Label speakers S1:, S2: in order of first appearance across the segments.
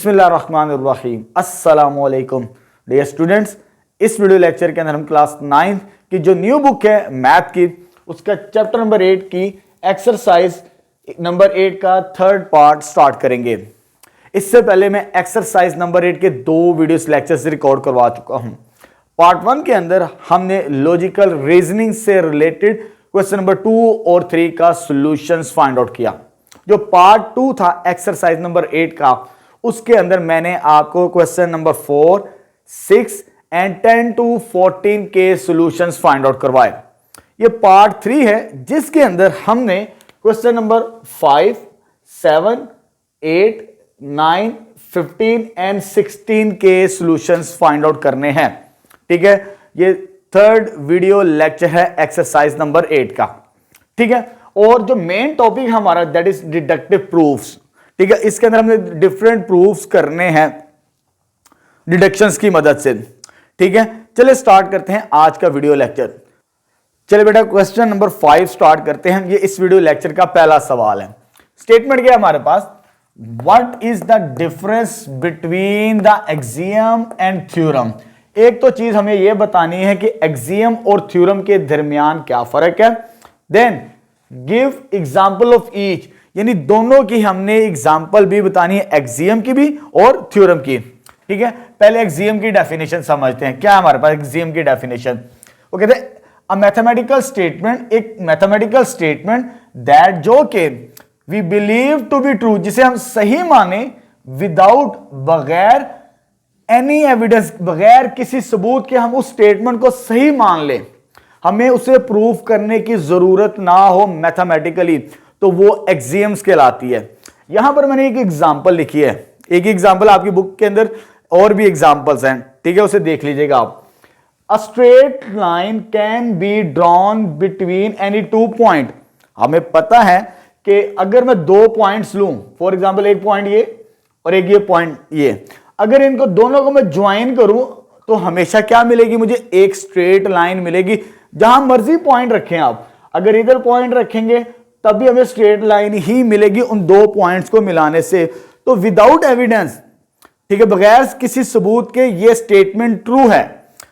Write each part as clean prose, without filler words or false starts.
S1: बिस्मिल्लाहिर्रहमानिर्रहीम अस्सलामुअलैकुम dear students. इस वीडियो लेक्चर के अंदर हम क्लास 9 की जो न्यू बुक है मैथ की, उसका चैप्टर नंबर 8 की एक्सरसाइज नंबर 8 का थर्ड पार्ट स्टार्ट करेंगे। इससे पहले मैं एक्सरसाइज नंबर 8 के 2 वीडियोस लेक्चर्स रिकॉर्ड करवा चुका हूं। पार्ट 1 के अंदर हमने लॉजिकल रीजनिंग से रिलेटेड क्वेश्चन नंबर 2 और 3 का सॉल्यूशंस फाइंड आउट किया। जो पार्ट 2 था एक्सरसाइज नंबर 8 का, उसके अंदर मैंने आपको क्वेश्चन नंबर 4, 6 एंड 10 to 14 के सॉल्यूशंस फाइंड आउट करवाए। ये पार्ट 3 है जिसके अंदर हमने क्वेश्चन नंबर 5, 7, 8, 9, 15 एंड 16 के सॉल्यूशंस फाइंड आउट करने हैं। ठीक है, ये थर्ड वीडियो लेक्चर है एक्सरसाइज नंबर 8 का। ठीक है, और जो मेन टॉपिक हमारा दैट इज डिडक्टिव प्रूफ्स। ठीक है, इसके अंदर हमने डिफरेंट प्रूफ्स करने हैं डिडक्शंस की मदद से। ठीक है, चलिए स्टार्ट करते हैं आज का वीडियो लेक्चर। चलिए बेटा, क्वेश्चन नंबर 5 स्टार्ट करते हैं। ये इस वीडियो लेक्चर का पहला सवाल है। स्टेटमेंट क्या है हमारे पास, what is the difference between the axiom and theorem. एक तो चीज हमें यह बतानी है कि एक्सियम और थ्योरम के दरमियान क्या फर्क है। Then give example of each, यानी दोनों की हमने एग्जाम्पल भी बतानी है, एक्सियम की भी और थ्योरम की। ठीक है, पहले एक्सियम की डेफिनेशन समझते हैं। क्या है हमारे पास एक्सियम की डेफिनेशन? वो कहते हैं अ मैथमेटिकल स्टेटमेंट, एक मैथमेटिकल स्टेटमेंट दैट जो के we believe to be true, जिसे हम सही माने विदाउट, बगैर एनी एविडेंस, बगैर किसी सबूत के हम उस स्टेटमेंट को सही मान लें, हमें उसे प्रूफ करने की जरूरत ना हो मैथमेटिकली, तो वो एक्सियम्स कहलाती है। यहां पर मैंने एक एग्जांपल लिखी है, एक एग्जांपल आपकी बुक के अंदर और भी एग्जांपल्स हैं। ठीक है, उसे देख लीजिएगा आप। A straight line can be drawn between any 2 point. हमें पता है कि अगर मैं 2 पॉइंट्स लूं, फॉर एग्जांपल एक पॉइंट ये और एक ये पॉइंट ये, अगर इनको दोनों को मैं ज्वाइन करूं तो हमेशा क्या मिलेगी, मुझे एक स्ट्रेट लाइन मिलेगी। जहां मर्जी पॉइंट रखें आप, अगर इधर पॉइंट रखेंगे तब भी हमें स्ट्रेट लाइन ही मिलेगी उन 2 पॉइंट्स को मिलाने से। तो विदाउट एविडेंस, ठीक है, बगैर किसी सबूत के ये स्टेटमेंट ट्रू है,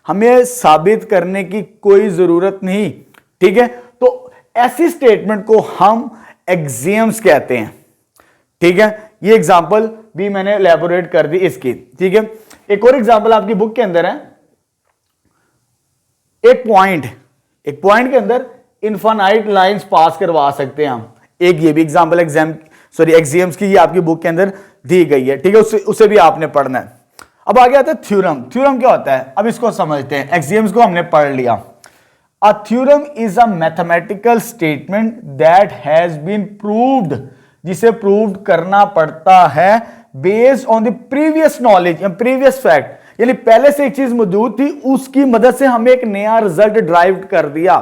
S1: हमें साबित करने की कोई जरूरत नहीं। ठीक है, तो ऐसी स्टेटमेंट को हम एक्सियम्स कहते हैं। ठीक है, ये एग्जांपल भी मैंने एलैबोरेट कर दी इसकी। ठीक है, एक और एग्जांपल आपकी बुक के अंदर है। एक पॉइंट के अंदर इनफाइनाइट लाइंस पास करवा सकते हैं हम। एक ये भी एग्जांपल एक्सियम्स की ये आपकी बुक के अंदर दी गई है। ठीक है, उसे भी आपने पढ़ना है। अब आगे आता है थ्योरम। थ्योरम क्या होता है, अब इसको समझते हैं। एक्सियम्स को हमने पढ़ लिया। A theorem is a mathematical statement that has been proved, जिसे प्रूव करना पड़ता है based on the previous knowledge या प्रीवियस फैक्ट, यानी पहले से एक चीज मौजूद थी, उसकी मदद से हमें एक नया रिजल्ट ड्राइव कर दिया।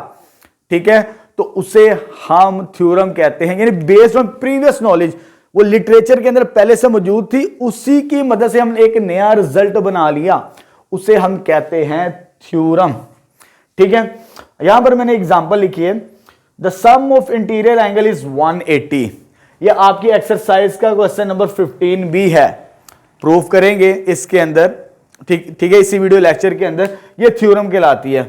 S1: ठीक है, तो उसे हम थ्योरम कहते हैं, यानी बेस्ड ऑन प्रीवियस नॉलेज, वो लिटरेचर के अंदर पहले से मौजूद थी, उसी की मदद से हमने एक नया रिजल्ट बना लिया, उसे हम कहते हैं थ्योरम। ठीक है, यहां पर मैंने एग्जांपल लिखी है, the sum of interior angle is 180। ये आपकी एक्सरसाइज का क्वेश्चन नंबर 15 भी है, प्रूफ करेंगे इसके अंदर। ठीक है, इसी वीडियो लेक्चर के अंदर ये थ्योरम कहलाती है।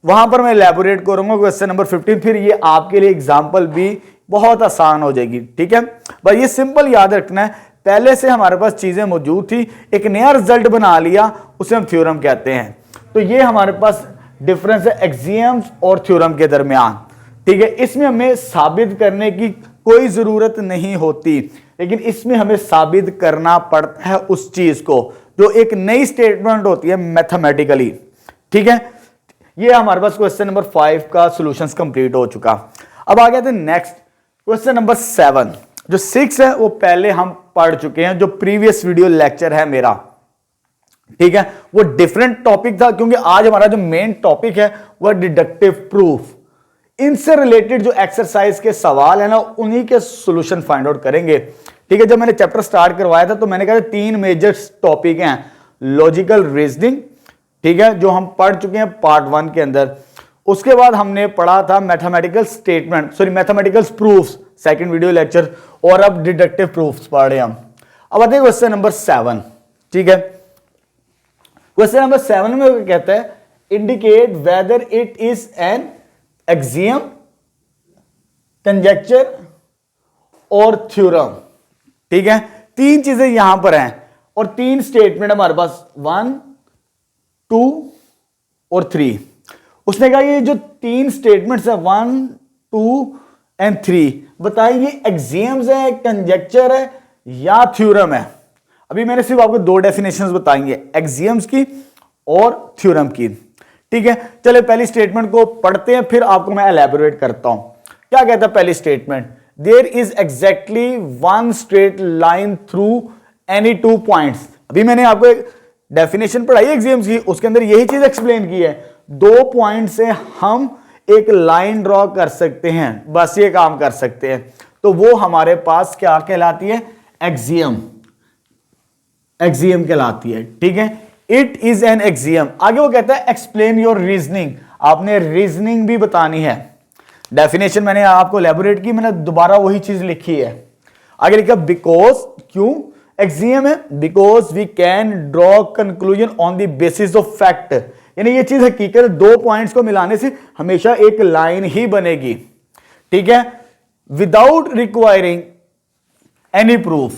S1: वहां पर मैं एलैबोरेट करूंगा क्वेश्चन नंबर 15, फिर ये आपके लिए एग्जांपल भी बहुत आसान हो जाएगी। ठीक है, बस ये सिंपल याद रखना है, पहले से हमारे पास चीजें मौजूद थी, एक नया रिजल्ट बना लिया, उसे हम थ्योरम कहते हैं। तो ये हमारे पास डिफरेंस है एक्सियम्स और थ्योरम के दरमियान। ठीक है, इसमें हमें साबित करने की कोई जरूरत नहीं होती, लेकिन इसमें हमें साबित करना पड़ता है उस चीज को जो एक नई स्टेटमेंट होती है मैथमेटिकली। ठीक है, ये हमारे पास क्वेश्चन नंबर 5 का सॉल्यूशंस कंप्लीट हो चुका। अब आ गया था नेक्स्ट क्वेश्चन नंबर 7। जो 6 है वो पहले हम पढ़ चुके हैं, जो प्रीवियस वीडियो लेक्चर है मेरा। ठीक है, वो डिफरेंट टॉपिक था, क्योंकि आज हमारा जो मेन टॉपिक है वह डिडक्टिव प्रूफ। इनसे रिलेटेड जो एक्सरसाइज के सवाल है ना, उन्हीं के सॉल्यूशन फाइंड आउट करेंगे। ठीक है, जब मैंने चैप्टर स्टार्ट करवाया था तो मैंने कहा 3 मेजर टॉपिक हैं। लॉजिकल रीजनिंग, ठीक है, जो हम पढ़ चुके हैं पार्ट 1 के अंदर। उसके बाद हमने पढ़ा था mathematical proofs, second video lecture, और अब डिडक्टिव प्रूफ्स पढ़ रहे हैं हम। अब आते हैं क्वेश्चन नंबर 7, ठीक है। क्वेश्चन नंबर 7 में कहता है indicate whether it is an axiom, conjecture और थ्योरम, ठीक है। 3 चीजें यहां पर हैं और 3 स्टेटमेंट हमारे पास 1, 2 और 3। उसने कहा ये जो 3 स्टेटमेंट्स है 1, 2 एंड 3, बताइए ये एक्सियम्स है, कंजेक्चर है या थ्योरम है। अभी मैंने सिर्फ आपको 2 डेफिनेशंस बताएंगे, एक्सियम्स की और थ्योरम की, ठीक है। चले पहली स्टेटमेंट को पढ़ते हैं, फिर आपको मैं एलैबोरेट करता हूं। क्या कहता है पहली statement, there is exactly 1 straight line through any 2 points. अभी मैंने आपको एक डेफिनेशन पढ़ाई एक्सियम्स की, उसके अंदर यही चीज एक्सप्लेन की है, 2 पॉइंट से हम एक लाइन ड्रॉ कर सकते हैं, बस ये काम कर सकते हैं, तो वो हमारे पास क्या कहलाती है, एक्सियम, एक्सियम कहलाती है, ठीक है। It is an axiom. आगे वो कहता है एक्सप्लेन योर रीजनिंग, आपने रीजनिंग भी बतानी है। डेफिनेशन मैंने आपको एलैबोरेट की, मैंने दोबारा वही चीज लिखी है। आगे लिखा बिकॉज, क्यों एक्सियम है, because we can draw conclusion on the basis of fact, यानी ये चीज हकीकत 2 पॉइंट्स को मिलाने से हमेशा एक लाइन ही बनेगी, ठीक है, विदाउट रिक्वायरिंग एनी प्रूफ,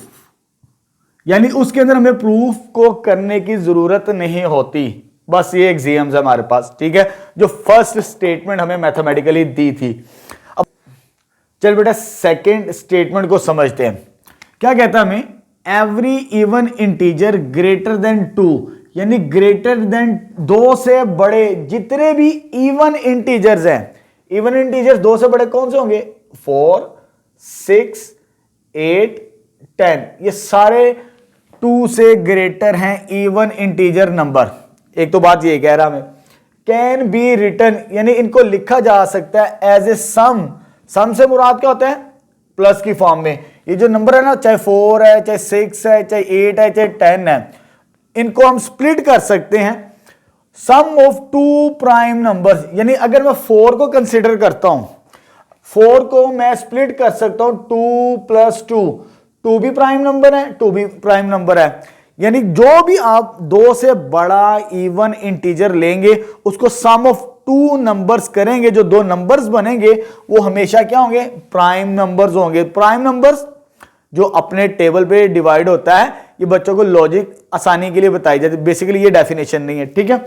S1: यानी उसके अंदर हमें प्रूफ को करने की जरूरत नहीं होती, बस ये एक्सियम्स है हमारे पास, ठीक है, जो फर्स्ट स्टेटमेंट हमें मैथमेटिकली दी थी। अब चल बेटा सेकंड स्टेटमेंट को समझते हैं। क्या कहता है हमें, every even integer greater than 2, यानी ग्रेटर देन 2 से बड़े जितने भी इवन इंटीजर्स हैं, इवन इंटीजर्स 2 से बड़े कौन से होंगे, 4, 6, 8, 10, ये सारे 2 से ग्रेटर हैं इवन इंटीजर नंबर। एक तो बात ये कह रहा हमें, कैन बी रिटन, यानी इनको लिखा जा सकता है एज ए सम। सम से मुराद क्या होता है, प्लस की फॉर्म में। ये जो नंबर है ना, चाहे 4 है, चाहे 6 है, चाहे 8 है, चाहे 10 है, इनको हम स्प्लिट कर सकते हैं सम ऑफ 2 प्राइम नंबर्स। यानी अगर मैं 4 को कंसीडर करता हूं, 4 को मैं स्प्लिट कर सकता हूं 2 + 2, 2 भी प्राइम नंबर है, 2 भी प्राइम नंबर है, यानी जो भी आप 2 से बड़ा इवन इंटीजर लेंगे उसको सम ऑफ 2 नंबर्स करेंगे, जो 2 नंबर्स बनेंगे वो हमेशा क्या होंगे, प्राइम नंबर्स होंगे। प्राइम नंबर्स जो अपने टेबल पे डिवाइड होता है, ये बच्चों को लॉजिक आसानी के लिए बताई जाती है, बेसिकली ये डेफिनेशन नहीं है, ठीक है।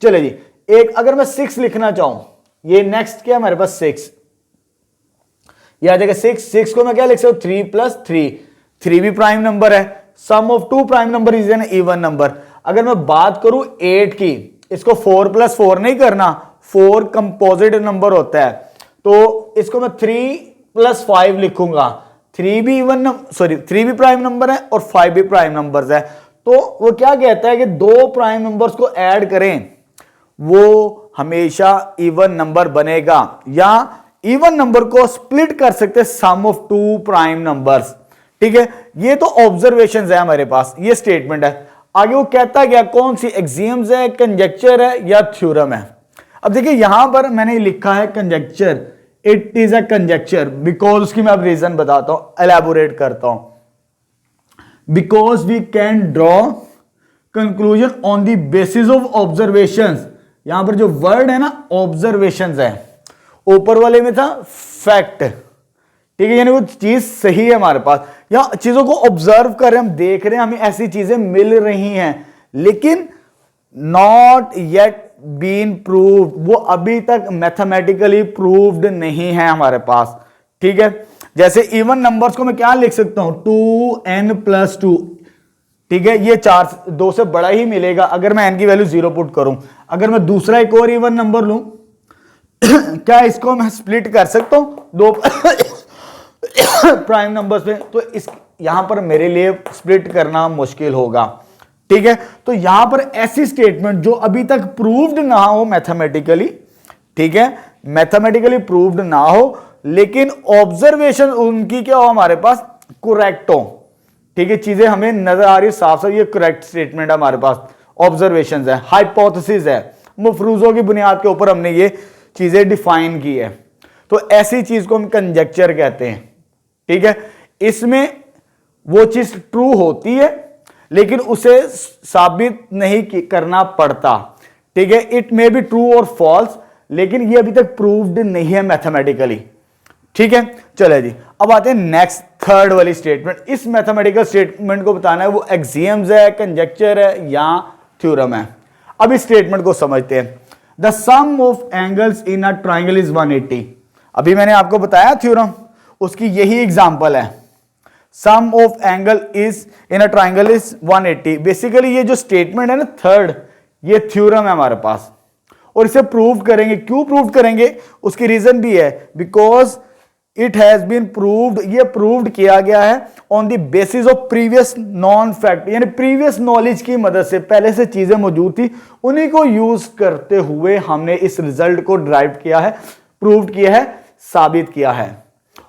S1: चलिए जी, एक अगर मैं 6 लिखना चाहूं, ये नेक्स्ट क्या हमारे पास 6, ये आ जाएगा 6 को मैं क्या लिख सकता हूं, 3 + 3, 3 भी प्राइम नंबर है, sum of 2 prime number is an even number. अगर मैं बात करूं 8 की, इसको 4 + 4 नहीं करना, 4 कंपोजिट नंबर होता है, तो इसको मैं 3 + 5 लिखूंगा। 3 भी इवन, सॉरी 3 भी प्राइम नंबर है और 5 भी प्राइम नंबर्स है, तो वो क्या कहता है कि 2 प्राइम नंबर्स को ऐड करें वो हमेशा इवन नंबर बनेगा, या इवन नंबर को स्प्लिट कर सकते हैं सम ऑफ 2 प्राइम नंबर्स, ठीक है। ये तो ऑब्जर्वेशंस है हमारे पास, ये स्टेटमेंट है। आगे वो कहता गया कौन सी, एक्सियम्स है, कंजेक्चर है या थ्योरम है। अब देखिए यहां पर मैंने लिखा है conjecture, it is a conjecture, because उसकी मैं अब रीजन बताता हूं, एलैबोरेट करता हूं। Because we can draw conclusion on the basis of observations. यहां पर जो वर्ड है ना, ऑब्जर्वेशंस है, ऊपर वाले में था फैक्ट, ठीक है, यानी वो चीज सही है हमारे पास, या चीजों को ऑब्जर्व कर रहे हैं, हम देख रहे हैं, हमें ऐसी चीजें मिल रही हैं, लेकिन नॉट येट बीन प्रूव्ड, वो अभी तक मैथमेटिकली प्रूव्ड नहीं है हमारे पास, ठीक है। जैसे इवन नंबर्स को मैं क्या लिख सकता हूं, 2n + 2, ठीक है, ये 4 2 से बड़ा ही मिलेगा अगर मैं n की वैल्यू 0 पुट करूं। अगर मैं दूसरा एक और इवन नंबर लूं क्या इसको मैं स्प्लिट कर सकता हूं 2 प्राइम नंबर्स में, तो इस यहां पर मेरे लिए स्प्लिट करना मुश्किल होगा, ठीक है। तो यहां पर ऐसी स्टेटमेंट जो अभी तक प्रूव्ड ना हो मैथमेटिकली, ठीक है, मैथमेटिकली प्रूव्ड ना हो, लेकिन ऑब्जर्वेशन उनकी क्या हो हमारे पास, करेक्ट हो, ठीक है, चीजें हमें नजर आ रही है साफ साफ, ये करेक्ट स्टेटमेंट है हमारे पास, ऑब्जर्वेशंस है, हाइपोथेसिस है, मफरूजों की बुनियाद के ऊपर हमने ये चीजें डिफाइन की है, तो ऐसी चीज को हम कंजेक्चर कहते हैं, ठीक है। इसमें वो चीज ट्रू होती है लेकिन उसे साबित नहीं करना पड़ता, ठीक है। इट मे बी ट्रू और फॉल्स, लेकिन ये अभी तक प्रूव्ड नहीं है मैथमेटिकली, ठीक है। चले जी, अब आते हैं नेक्स्ट थर्ड वाली स्टेटमेंट। इस मैथमेटिकल स्टेटमेंट को बताना है वो एक्सियम्स है, कंजक्चर है या थ्योरम है। अब इस स्टेटमेंट को समझते हैं। The sum of angles in a triangle is 180। अभी मैंने आपको बताया थ्योरम, उसकी यही एग्जांपल है। Sum of angle is in a triangle is 180। Basically ये जो स्टेटमेंट है ना थर्ड, ये थ्योरम है हमारे पास, और इसे प्रूव करेंगे। क्यों प्रूव करेंगे, उसकी रीजन भी है, because it has been proved, ये प्रूव्ड किया गया है on the basis of previous known fact, यानी प्रीवियस नॉलेज की मदद से, पहले से चीजें मौजूद थी उन्हीं को यूज करते हुए हमने इस रिजल्ट को ड्राइव किया है, प्रूव किया है, साबित किया है।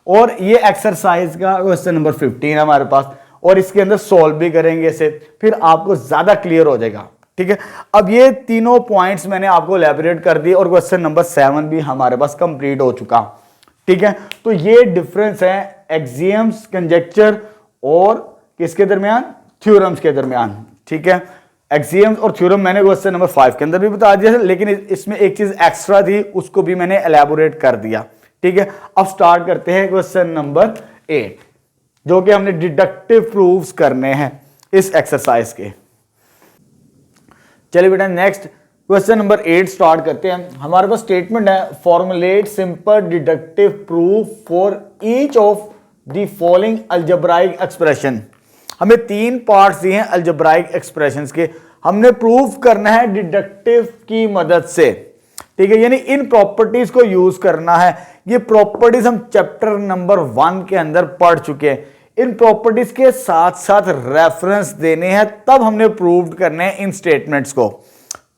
S1: और ये एक्सरसाइज का क्वेश्चन नंबर 15 है हमारे पास, और इसके अंदर सॉल्व भी करेंगे इसे, फिर आपको ज्यादा क्लियर हो जाएगा, ठीक है। अब ये तीनों पॉइंट्स मैंने आपको एलैबोरेट कर दिए और क्वेश्चन नंबर 7 भी हमारे पास कंप्लीट हो चुका, ठीक है। तो ये डिफरेंस है एक्सियम्स, कंजेक्चर और किसके दरमियान, थ्योरम्स के दरमियान, ठीक है। एक्सियम्स और थ्योरम मैंने क्वेश्चन नंबर 5 के अंदर भी बता दिया, लेकिन इसमें एक चीज एक्स्ट्रा थी, उसको भी मैंने एलैबोरेट कर दिया, ठीक है। अब स्टार्ट करते हैं क्वेश्चन नंबर 8, जो कि हमने डिडक्टिव प्रूफ्स करने हैं इस एक्सरसाइज के। चलिए बेटा नेक्स्ट क्वेश्चन नंबर 8 स्टार्ट करते हैं। हमारे पास स्टेटमेंट है, formulate simple deductive proof for each of the following algebraic expression. हमें 3 पार्ट्स दिए हैं अलजेब्राइक एक्सप्रेशंस के, हमने प्रूफ करना है डिडक्टिव की मदद से, ठीक है। यानी इन प्रॉपर्टीज को यूज करना है। ये प्रॉपर्टीज हम चैप्टर नंबर 1 के अंदर पढ़ चुके हैं। इन प्रॉपर्टीज के साथ साथ रेफरेंस देने हैं, तब हमने प्रूव करने हैं इन स्टेटमेंट्स को,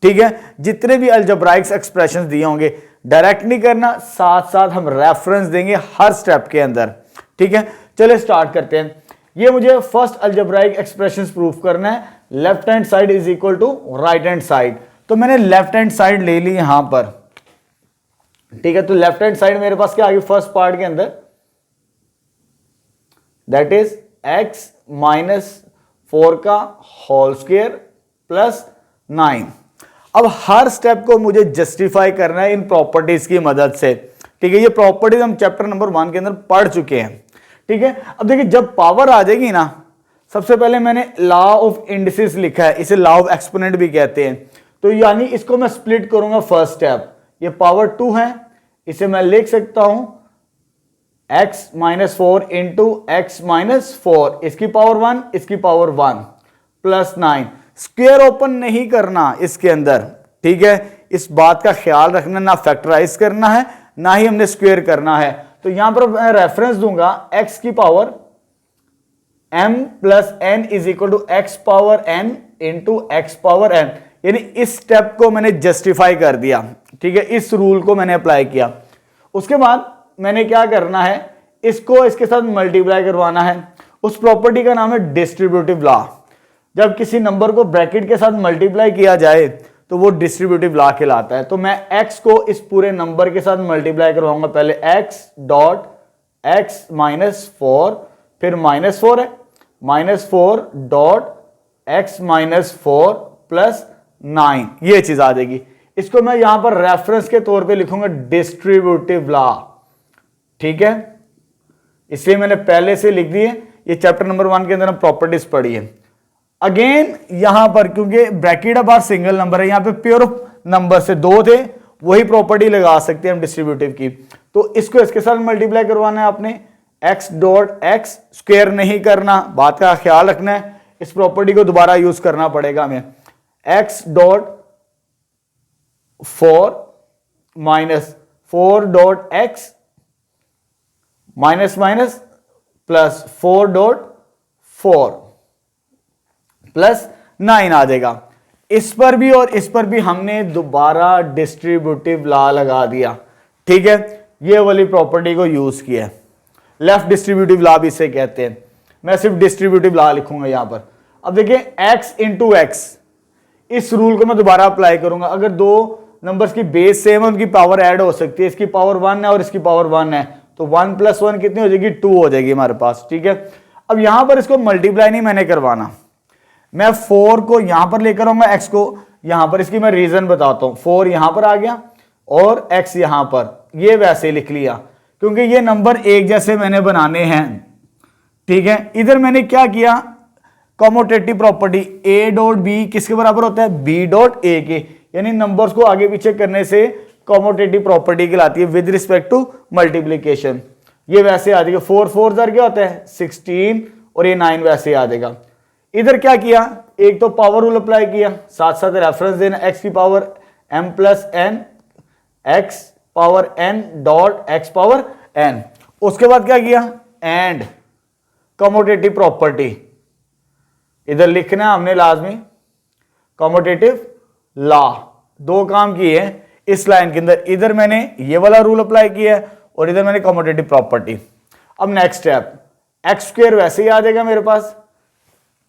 S1: ठीक है। जितने भी अलजेब्राइक एक्सप्रेशंस दिए होंगे डायरेक्ट नहीं करना, साथ साथ हम रेफरेंस देंगे हर स्टेप के अंदर, ठीक है। चलिए स्टार्ट करते हैं। ये मुझे फर्स्ट अलजेब्राइक एक्सप्रेशंस प्रूफ करना है, left hand side is equal to right hand side. तो मैंने लेफ्ट हैंड साइड ले ली यहां पर, ठीक है। तो लेफ्ट हैंड साइड मेरे पास क्या आ गई फर्स्ट पार्ट के अंदर, दैट इज x माइनस 4 का होल स्क्वायर प्लस 9। अब हर स्टेप को मुझे जस्टिफाई करना है इन प्रॉपर्टीज की मदद से, ठीक है। ये प्रॉपर्टीज हम चैप्टर नंबर 1 के अंदर पढ़ चुके हैं, ठीक है। अब देखिए जब पावर आ जाएगी ना, सबसे पहले मैंने लॉ ऑफ इंडिसेस लिखा है, इसे लॉ ऑफ एक्सपोनेंट भी कहते हैं। तो यानी इसको मैं स्प्लिट करूंगा फर्स्ट स्टेप, ये पावर 2 है, इसे मैं लिख सकता हूं x minus 4 into x minus 4, इसकी पावर 1, इसकी पावर 1 प्लस 9। स्क्वायर ओपन नहीं करना इसके अंदर, ठीक है। इस बात का ख्याल रखना, ना फैक्टराइज करना है ना ही हमने स्क्वायर करना है। तो यहां पर मैं रेफरेंस दूंगा x की power m plus n is equal to x power n into x power n, यानी इस स्टेप को मैंने जस्टिफाई कर दिया, ठीक है। इस रूल को मैंने अप्लाई किया। उसके बाद मैंने क्या करना है, इसको इसके साथ मल्टीप्लाई करवाना है। उस प्रॉपर्टी का नाम है डिस्ट्रीब्यूटिव लॉ। जब किसी नंबर को ब्रैकेट के साथ मल्टीप्लाई किया जाए तो वो डिस्ट्रीब्यूटिव लॉ कहलाता है। तो मैं x को इस पूरे नंबर के साथ मल्टीप्लाई करवाऊंगा, पहले x डॉट x माइनस 4, फिर माइनस 4 है, minus 4 dot x minus 4 plus 9, ये चीज आ जाएगी। इसको मैं यहां पर रेफरेंस के तौर पे लिखूंगा डिस्ट्रीब्यूटिव लॉ, ठीक है। इसलिए मैंने पहले से लिख दिए, ये चैप्टर नंबर 1 के अंदर हम प्रॉपर्टीज पढ़ी है। अगेन यहां पर क्योंकि ब्रैकेट बार सिंगल नंबर है, यहां पे प्योर नंबर से 2 थे, वही प्रॉपर्टी लगा सकते हैं हम डिस्ट्रीब्यूटिव की। तो इसको इसके साथ मल्टीप्लाई करवाना है आपने, x डॉट x, स्क्वायर नहीं करना, बात का ख्याल रखना है। इस प्रॉपर्टी को दोबारा यूज करना पड़ेगा हमें, x dot 4 minus 4 dot x minus minus plus 4 dot 4 plus 9 आ जाएगा। इस पर भी और इस पर भी हमने दोबारा डिस्ट्रीब्यूटिव लॉ लगा दिया, ठीक है। ये वाली प्रॉपर्टी को यूज किया है, लेफ्ट डिस्ट्रीब्यूटिव लॉ भी इसे कहते हैं। मैं सिर्फ डिस्ट्रीब्यूटिव लॉ लिखूंगा यहां पर। अब देखिए x इंटू एक्स, इस रूल को मैं दोबारा अप्लाई करूंगा। अगर दो नंबर्स की बेस सेम है, उनकी पावर ऐड हो सकती है। इसकी पावर 1 है और इसकी पावर 1 है, तो 1 प्लस 1 कितनी हो जाएगी, 2 हो जाएगी हमारे पास, ठीक है। अब यहां पर इसको मल्टीप्लाई नहीं मैंने करवाना, मैं 4 को यहां पर लेकर आऊंगा, x को यहां पर। इसकी मैं रीजन बताता हूं। 4 यहां पर आ गया और x यहां पर, ये वैसे लिख लिया क्योंकि ये नंबर एक जैसे मैंने बनाने हैं, ठीक है। इधर मैंने क्या किया, commutative property a dot b किसके बराबर होता है, b डॉट a के, यानी नंबर्स को आगे पीछे करने से कॉम्यूटेटिव प्रॉपर्टी कहलाती है विद रिस्पेक्ट टू मल्टीप्लीकेशन। ये वैसे आ जाएगा, 4 4 जार क्या होता है 16 और ये 9 वैसे आ जाएगा। इधर क्या किया, एक तो पावर रूल अप्लाई किया, साथ साथ रेफरेंस देना, x की power m plus n, x power n dot x power n। उसके बाद क्या किया, एंड कम्यूटेटिव प्रॉपर्टी इधर लिखना है हमने लाजमी, कम्यूटेटिव लॉ। दो काम किए हैं इस लाइन के अंदर, इधर मैंने ये वाला रूल अप्लाई किया है और इधर मैंने कम्यूटेटिव प्रॉपर्टी। अब नेक्स्ट स्टेप, एक्स स्क्वायर वैसे ही आ जाएगा मेरे पास।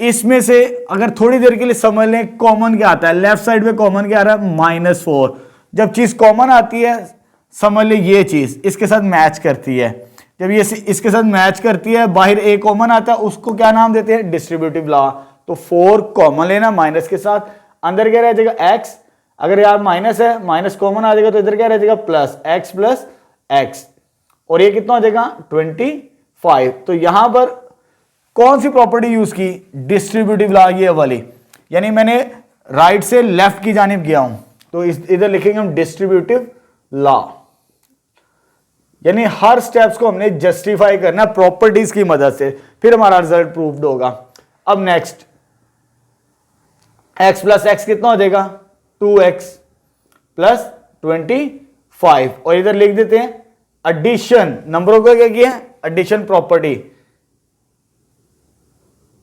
S1: इसमें से अगर थोड़ी देर के लिए समझ लें कॉमन क्या आता है, लेफ्ट साइड में कॉमन क्या आ रहा है -4। जब चीज कॉमन आती है समझ ले ये चीज इसके साथ मैच करती है, जब ये इसके साथ मैच करती है बाहर ए कॉमन आता है, उसको क्या नाम देते हैं, डिस्ट्रीब्यूटिव लॉ। तो 4 कॉमन लेना माइनस के साथ, अंदर क्या रह जाएगा x, अगर यार माइनस है माइनस कॉमन आ जाएगा तो इधर क्या रह जाएगा प्लस x, और ये कितना हो जाएगा 25। तो यहां पर कौन सी प्रॉपर्टी यूज की, डिस्ट्रीब्यूटिव लॉ ये वाली, यानी मैंने राइट से लेफ्ट की जानिब गया हूं तो इधर लिखेंगे हम डिस्ट्रीब्यूटिव लॉ। यानी हर स्टेप्स को हमने जस्टिफाई करना प्रॉपर्टीज की मदद से, फिर हमारा रिजल्ट प्रूव्ड होगा। अब नेक्स्ट, x प्लस एक्स कितना हो जाएगा 2x प्लस 25, और इधर लिख देते हैं एडिशन, नंबरों का क्या किया एडिशन प्रॉपर्टी,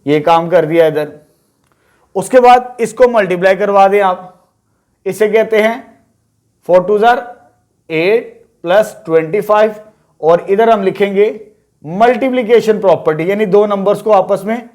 S1: ये काम कर दिया इधर। उसके बाद इसको मल्टीप्लाई करवा दें आप, इसे कहते हैं 4 2 8 प्लस 25, और इधर हम लिखेंगे मल्टीप्लीकेशन प्रॉपर्टी, यानी दो नंबर्स को आपस में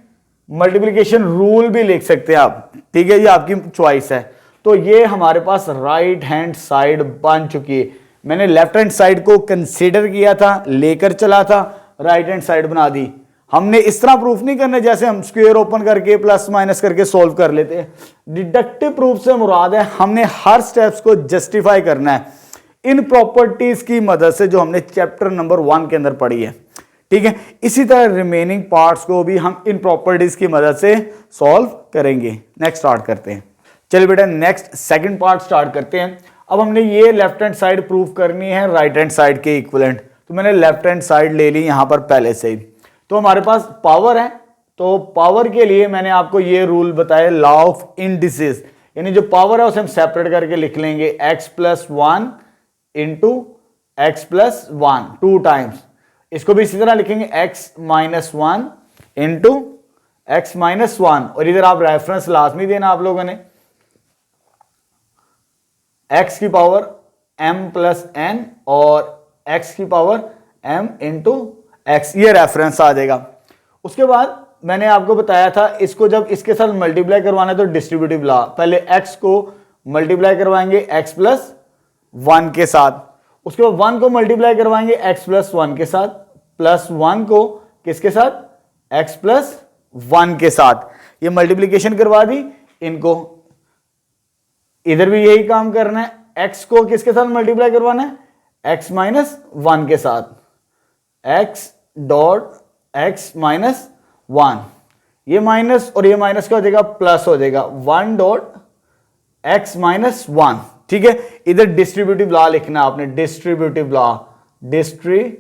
S1: मल्टीप्लीकेशन रूल भी लिख सकते हैं आप, ठीक है, ये आपकी चॉइस है। तो ये हमारे पास राइट हैंड साइड बन चुकी है। मैंने लेफ्ट हैंड साइड को कंसीडर किया था, लेकर चला था, राइट हैंड साइड बना दी। हमने इस तरह प्रूफ नहीं करना जैसे हम स्क्वायर ओपन करके प्लस माइनस करके सॉल्व कर लेते हैं। डिडक्टिव प्रूफ से मुराद है हमने हर स्टेप्स को जस्टिफाई करना है इन प्रॉपर्टीज की मदद से जो हमने चैप्टर नंबर 1 के अंदर पढ़ी है, ठीक है। इसी तरह रिमेनिंग पार्ट्स को भी हम इन प्रॉपर्टीज की मदद से सॉल्व करेंगे। नेक्स्ट स्टार्ट करते हैं, चलिए बेटा नेक्स्ट सेकंड पार्ट स्टार्ट करते हैं। अब हमने ये लेफ्ट हैंड साइड प्रूफ करनी है राइट हैंड साइड के इक्विवेलेंट, तो मैंने लेफ्ट हैंड साइड ले ली यहां पर पहले से ही। तो हमारे पास पावर है, तो पावर के लिए मैंने आपको ये रूल बताया लॉ ऑफ इंडिसेस, यानी जो पावर है उसे हम सेपरेट करके लिख लेंगे x plus 1 into x plus 1 2 times. इसको भी इसी तरह लिखेंगे x minus 1 into x minus 1, और इधर आप रेफरेंस लाजमी देना आप लोगों ने, x की पावर m प्लस n और x की पावर m इंटू एक्स, ये रेफरेंस आ जाएगा। उसके बाद मैंने आपको बताया था इसको जब इसके साथ मल्टीप्लाई करवाना है तो डिस्ट्रीब्यूटिव लॉ, पहले x को मल्टीप्लाई करवाएंगे x प्लस 1 के साथ, उसके बाद 1 को मल्टीप्लाई करवाएंगे x प्लस 1 के साथ, प्लस 1 को किसके साथ x प्लस 1 के साथ, ये मल्टीप्लीकेशन करवा दी इनको। इधर भी यही काम करना है, x को किसके साथ मल्टीप्लाई करवाना है x माइनस 1 के साथ, x डॉट x माइनस 1, ये माइनस और ये माइनस क्या हो जाएगा प्लस हो जाएगा 1 डॉट x माइनस 1, ठीक है। इधर डिस्ट्रीब्यूटिव लॉ लिखना आपने, डिस्ट्रीब्यूटिव लॉ, डिस्ट्रीब्यूटिव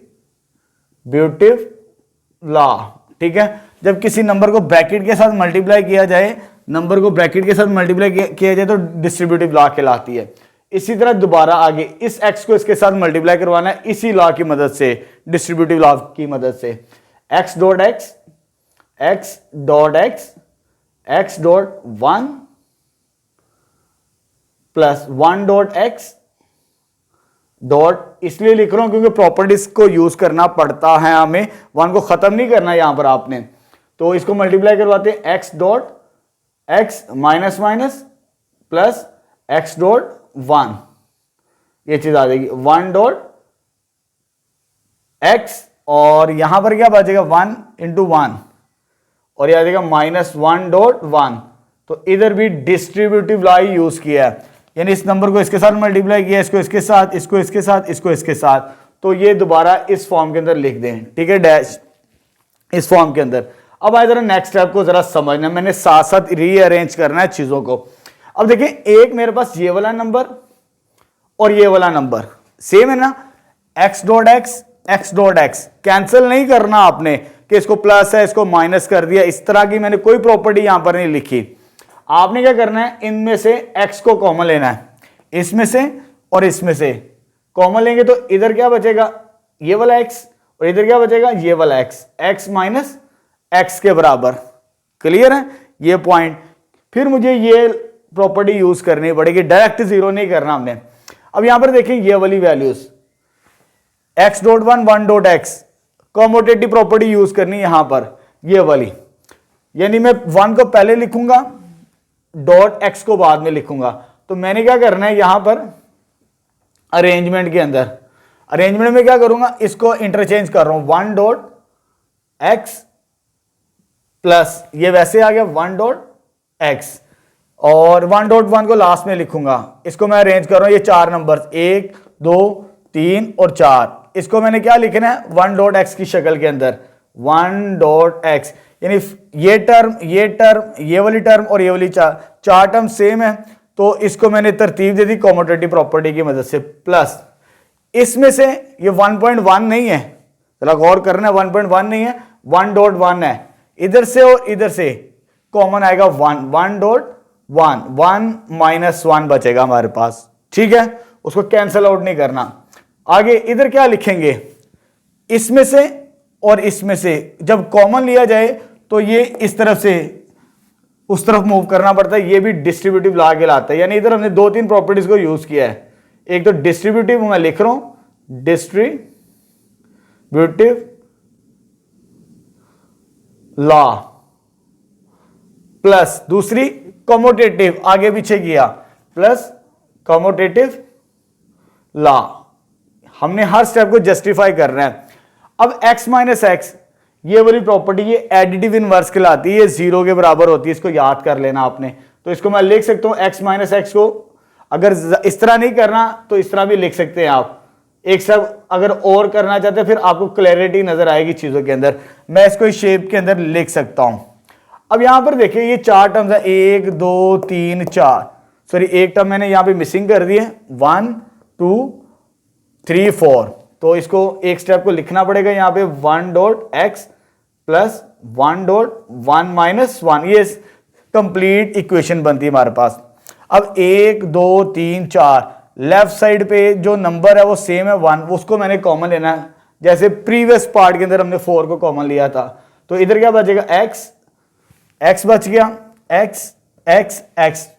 S1: लॉ, ठीक है। जब किसी नंबर को ब्रैकेट के साथ मल्टीप्लाई किया जाए, नंबर को ब्रैकेट के साथ मल्टीप्लाई किया जाए तो डिस्ट्रीब्यूटिव लॉ कहलाती है। इसी तरह दोबारा आगे इस x को इसके साथ मल्टीप्लाई करवाना है इसी लॉ की मदद से, डिस्ट्रीब्यूटिव लॉ की मदद से, x dot x, x dot x, x dot 1 plus 1 dot x dot, इसलिए लिख रहा हूं क्योंकि प्रॉपर्टीज को यूज करना पड़ता है हमें, 1 को खत्म नहीं करना यहां पर आपने, तो इसको मल्टीप्लाई करवाते हैं x dot x minus minus plus x dot 1, ये चीज आ जाएगी 1 डॉट x, और यहां पर क्या बचेगा 1 इंटू 1, और ये आ जाएगा -1.1। तो इधर भी डिस्ट्रीब्यूटिव लॉ यूज किया है, यानी इस नंबर को इसके साथ मल्टीप्लाई किया, इसको इसके साथ, इसको इसके साथ, इसको इसके साथ, तो ये दोबारा इस फॉर्म के अंदर लिख दें, ठीक है, डैश इस फॉर्म के अंदर। अब आए जरा नेक्स्ट स्टेप को जरा समझना, मैंने साथ साथ रीअरेंज करना है चीजों को। अब देखिए एक मेरे पास ये वाला नंबर और ये वाला नंबर सेम है ना, x डॉट एक्स कैंसिल नहीं करना आपने कि इसको प्लस है इसको माइनस कर दिया, इस तरह की मैंने कोई प्रॉपर्टी यहां पर नहीं लिखी। आपने क्या करना है, इनमें से x को कॉमन लेना है, इसमें से और इसमें से कॉमन लेंगे तो इधर क्या बचेगा, ये वाला x, और इधर क्या बचेगा, ये वाला x माइनस x के बराबर। क्लियर है ये पॉइंट। फिर मुझे ये प्रॉपर्टी यूज करनी पड़ेगी, डायरेक्ट जीरो नहीं करना हमने। अब यहां पर देखें ये वाली values x dot 1 dot x, commutative property use करनी है यहां पर, ये वाली, यानी मैं 1 को पहले लिखूंगा, डॉट x को बाद में लिखूंगा। तो मैंने क्या करना है यहां पर अरेंजमेंट के अंदर, अरेंजमेंट में क्या करूंगा, इसको इंटरचेंज कर रहा हूं, 1 डॉट x प्लस ये वैसे आ गया 1 डॉट x, और 1.1 को लास्ट में लिखूंगा। इसको मैं अरेंज कर रहा हूं, ये 4 नंबर 1 2 3 और 4, इसको मैंने क्या लिखना है 1 डॉट एक्स की शक्ल के अंदर, 1 डॉट एक्स, यानी ये टर्म ये वाली टर्म और ये वाली चार टर्म सेम है, तो इसको मैंने तरतीब दे दी कॉमोटेटिव प्रॉपर्टी की मदद से। प्लस इसमें से ये 1.1 नहीं है, चला गौर करना है, 1.1 नहीं है, 1.1 है, इधर से और इधर से कॉमन आएगा 1.1, 1 माइनस 1 बचेगा हमारे पास, ठीक है, उसको कैंसल आउट नहीं करना। आगे इधर क्या लिखेंगे, इसमें से और इसमें से जब कॉमन लिया जाए तो ये इस तरफ से उस तरफ मूव करना पड़ता है, ये भी डिस्ट्रीब्यूटिव लॉ कहलाता है। यानी इधर हमने 2-3 प्रॉपर्टीज को यूज किया है, एक तो डिस्ट्रीब्यूटिव मैं लिख रहा हूं, डिस्ट्रीब्यूटिव लॉ, प्लस दूसरी कॉमोटेटिव, आगे पीछे किया, प्लस कॉमोटेटिव लॉ। हमने हर स्टेप को जस्टिफाई करना है। अब x माइनस एक्स, ये वाली प्रॉपर्टी ये एडिटिव इनवर्स कहलाती है, ये 0 के बराबर होती है, इसको याद कर लेना आपने। तो इसको मैं लिख सकता हूं x माइनस एक्स को, अगर इस तरह नहीं करना तो इस तरह भी लिख सकते हैं आप, एक स्टेप अगर और करना चाहते हैं फिर आपको क्लैरिटी नजर आएगी चीजों के अंदर। मैं इसको इस शेप के अंदर लिख सकता हूं। अब यहां पर देखिए ये 4 टर्म्स है, 1 2 3 4, सॉरी एक टर्म मैंने यहां पे मिसिंग कर दी है, 1 2 3 4, तो इसको एक स्टेप को लिखना पड़ेगा यहां पे 1 dot x plus 1 dot 1 minus 1, ये कंप्लीट इक्वेशन बनती है हमारे पास। अब 1 2 3 4, लेफ्ट साइड पे जो नंबर है वो सेम है 1, उसको मैंने कॉमन लेना है, जैसे प्रीवियस पार्ट के अंदर हमने 4 को कॉमन लिया था। तो इधर क्या बचेगा, x बच गया, x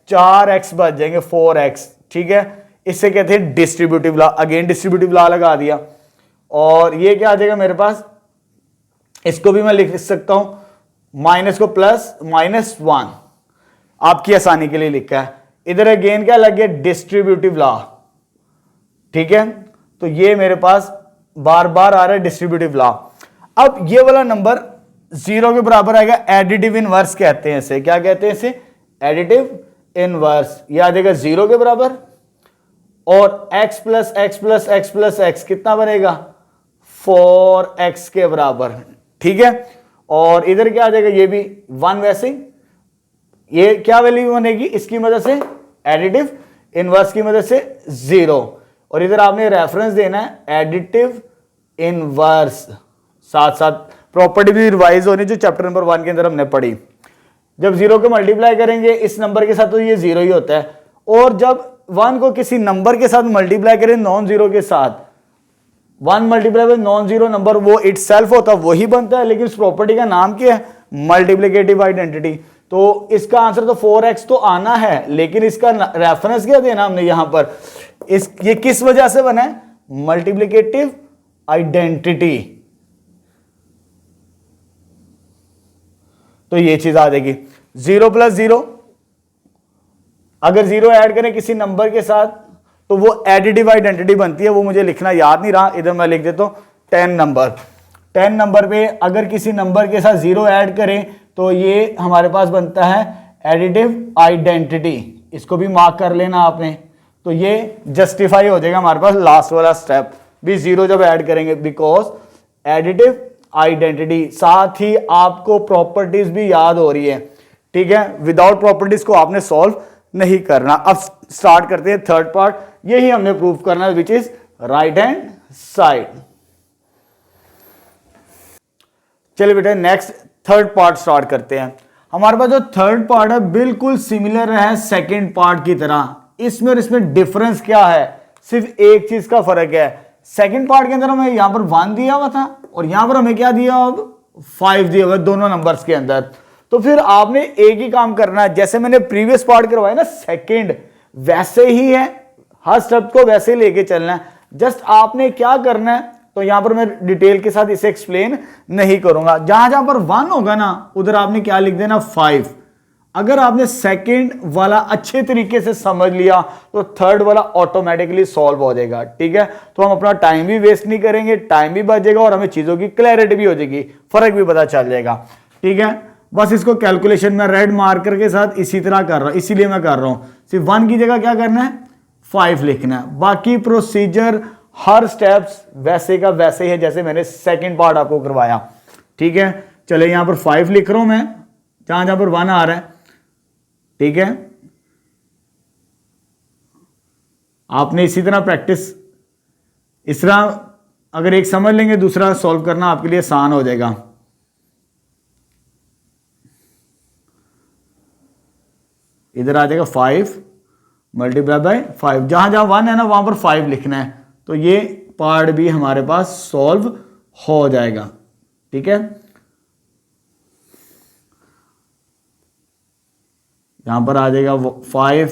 S1: 4x बच जाएंगे, 4x, ठीक है, इससे कहते हैं distributive law. Again distributive law लगा दिया, और ये क्या आ जाएगा मेरे पास, इसको भी मैं लिख सकता हूं, माइनस को प्लस -1, आपकी आसानी के लिए लिखा है। इधर अगेन क्या लग गया, डिस्ट्रीब्यूटिव लॉ, ठीक है, तो ये मेरे पास बार बार आ रहा है डिस्ट्रीब्यूटिव लॉ। अब ये वाला नंबर 0 के बराबर आएगा, एडिटिव इनवर्स कहते हैं इसे, क्या कहते हैं इसे, एडिटिव इनवर्स। ये आ जाएगा 0 के बराबर, और x plus x plus x plus x कितना बनेगा, 4x के बराबर, ठीक है। और इधर क्या आ जाएगा, ये भी 1, वैसे ये क्या वैल्यू बनेगी इसकी मदद से, एडिटिव इनवर्स की मदद से 0, और इधर आपने रेफरेंस देना है एडिटिव इनवर्स, साथ साथ प्रॉपर्टी भी रिवाइज होनी जो चैप्टर नंबर 1 के अंदर हमने पढ़ी। जब 0 को मल्टीप्लाई करेंगे इस नंबर के साथ तो ये 0 ही होता है, और जब 1 को किसी नंबर के साथ मल्टीप्लाई करें नॉन जीरो के साथ, 1 multiply with non zero number वो इटसेल्फ होता है, वही बनता है, लेकिन इस प्रॉपर्टी का नाम क्या है, मल्टीप्लिकेटिव आइडेंटिटी। तो इसका आंसर तो 4x तो आना है, लेकिन इसका रेफरेंस क्या देना हमने यहां पर, ये किस वजह से बना है, मल्टीप्लिकेटिव आइडेंटिटी। तो ये चीज आ जाएगी 0 प्लस 0, अगर 0 ऐड करें किसी नंबर के साथ तो वो एडिटिव आइडेंटिटी बनती है, वो मुझे लिखना याद नहीं रहा, इधर मैं लिख देता हूं 10 नंबर। 10 नंबर पे अगर किसी नंबर के साथ 0 ऐड करें तो ये हमारे पास बनता है एडिटिव आइडेंटिटी, इसको भी मार्क कर लेना आपने। तो ये जस्टिफाई हो जाएगा हमारे पास लास्ट वाला स्टेप भी 0 जब ऐड करेंगे, बिकॉज एडिटिव आइडेंटिटी। साथ ही आपको प्रॉपर्टीज भी याद हो रही है, ठीक है, विदाउट प्रॉपर्टीज को आपने सॉल्व नहीं करना। अब स्टार्ट करते हैं थर्ड पार्ट, यही हमने प्रूव करना है, विच इज राइट हैंड साइड। चलिए बेटा नेक्स्ट थर्ड पार्ट स्टार्ट करते हैं। हमारे पास जो थर्ड पार्ट है बिल्कुल सिमिलर है सेकंड पार्ट की तरह। इसमें और इसमें डिफरेंस क्या है, सिर्फ एक चीज का फर्क है। सेकंड पार्ट के अंदर हमें यहां पर 1 दिया हुआ था और यहां पर हमें क्या दिया, अब 5 दिया हुआ दोनों नंबर्स के अंदर। तो फिर आपने एक ही काम करना है, जैसे मैंने प्रीवियस पार्ट करवाया ना सेकंड, वैसे ही है, हर स्टेप को वैसे ही लेके चलना है। जस्ट आपने क्या करना है, तो यहां पर मैं डिटेल के साथ इसे एक्सप्लेन नहीं करूंगा। जहां जहां पर 1 होगा ना उधर आपने क्या लिख देना 5। अगर आपने सेकंड वाला अच्छे तरीके से समझ लिया तो थर्ड वाला ऑटोमेटिकली सॉल्व हो जाएगा, ठीक है। तो हम अपना टाइम भी वेस्ट नहीं करेंगे, टाइम भी बचेगा और हमें चीजों की क्लैरिटी भी हो जाएगी, फर्क भी पता चल जाएगा, ठीक है। बस इसको कैलकुलेशन में रेड मार्कर के साथ इसी तरह कर रहा हूं, इसीलिए मैं कर रहा हूं। सिर्फ 1 की जगह क्या करना है 5 लिखना है। बाकी प्रोसीजर हर स्टेप्स वैसे का वैसे ही है जैसे मैंने सेकंड पार्ट आपको करवाया, ठीक है। चले यहां पर 5 लिख रहा हूं मैं, जहां जहां पर 1 आ रहा है, ठीक है। आपने इसी तरह प्रैक्टिस, इस तरह अगर एक समझ लेंगे दूसरा सॉल्व करना आपके लिए आसान हो जाएगा। इधर आ जाएगा 5 मल्टीप्लाई बाय 5, जहां जहां 1 है ना वहां पर 5 लिखना है, तो ये पार्ट भी हमारे पास सॉल्व हो जाएगा, ठीक है। यहां पर आ जाएगा 5,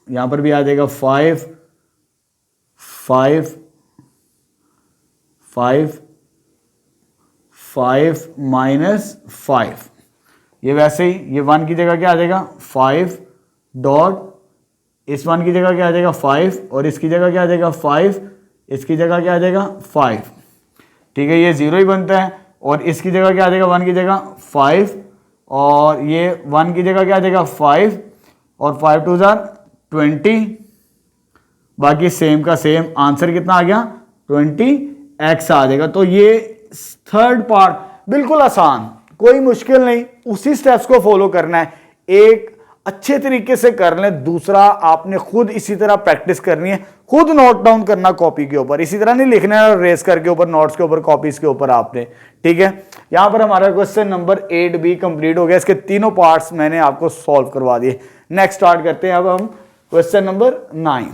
S1: यहां पर भी आ जाएगा 5 5 5 5 माइनस 5, ये वैसे ही, ये 1 की जगह क्या आ जाएगा 5 डॉट, इस 1 की जगह क्या आ जाएगा 5 और इसकी जगह क्या आ जाएगा 5, इसकी जगह क्या आ जाएगा 5, ठीक है। ये 0 ही बनता है और इसकी जगह क्या आ जाएगा 1 की जगह 5 और ये 1 की जगह क्या आ जाएगा 5 और 5 2 20, बाकी सेम का सेम, आंसर कितना आ गया 20x आ जाएगा। तो ये थर्ड पार्ट बिल्कुल आसान, कोई मुश्किल नहीं, उसी स्टेप्स को फॉलो करना है, एक अच्छे तरीके से कर लें। दूसरा आपने खुद इसी तरह प्रैक्टिस करनी है, खुद नोट डाउन करना कॉपी के ऊपर, इसी तरह नहीं लिखना है रेस करके ऊपर, नोट्स के ऊपर, कॉपीज के ऊपर आपने, ठीक है। यहां पर हमारा क्वेश्चन नंबर 8 भी कंप्लीट हो गया, इसके तीनों पार्ट्स मैंने आपको सॉल्व करवा दिए। नेक्स्ट स्टार्ट करते हैं अब हम क्वेश्चन नंबर 9।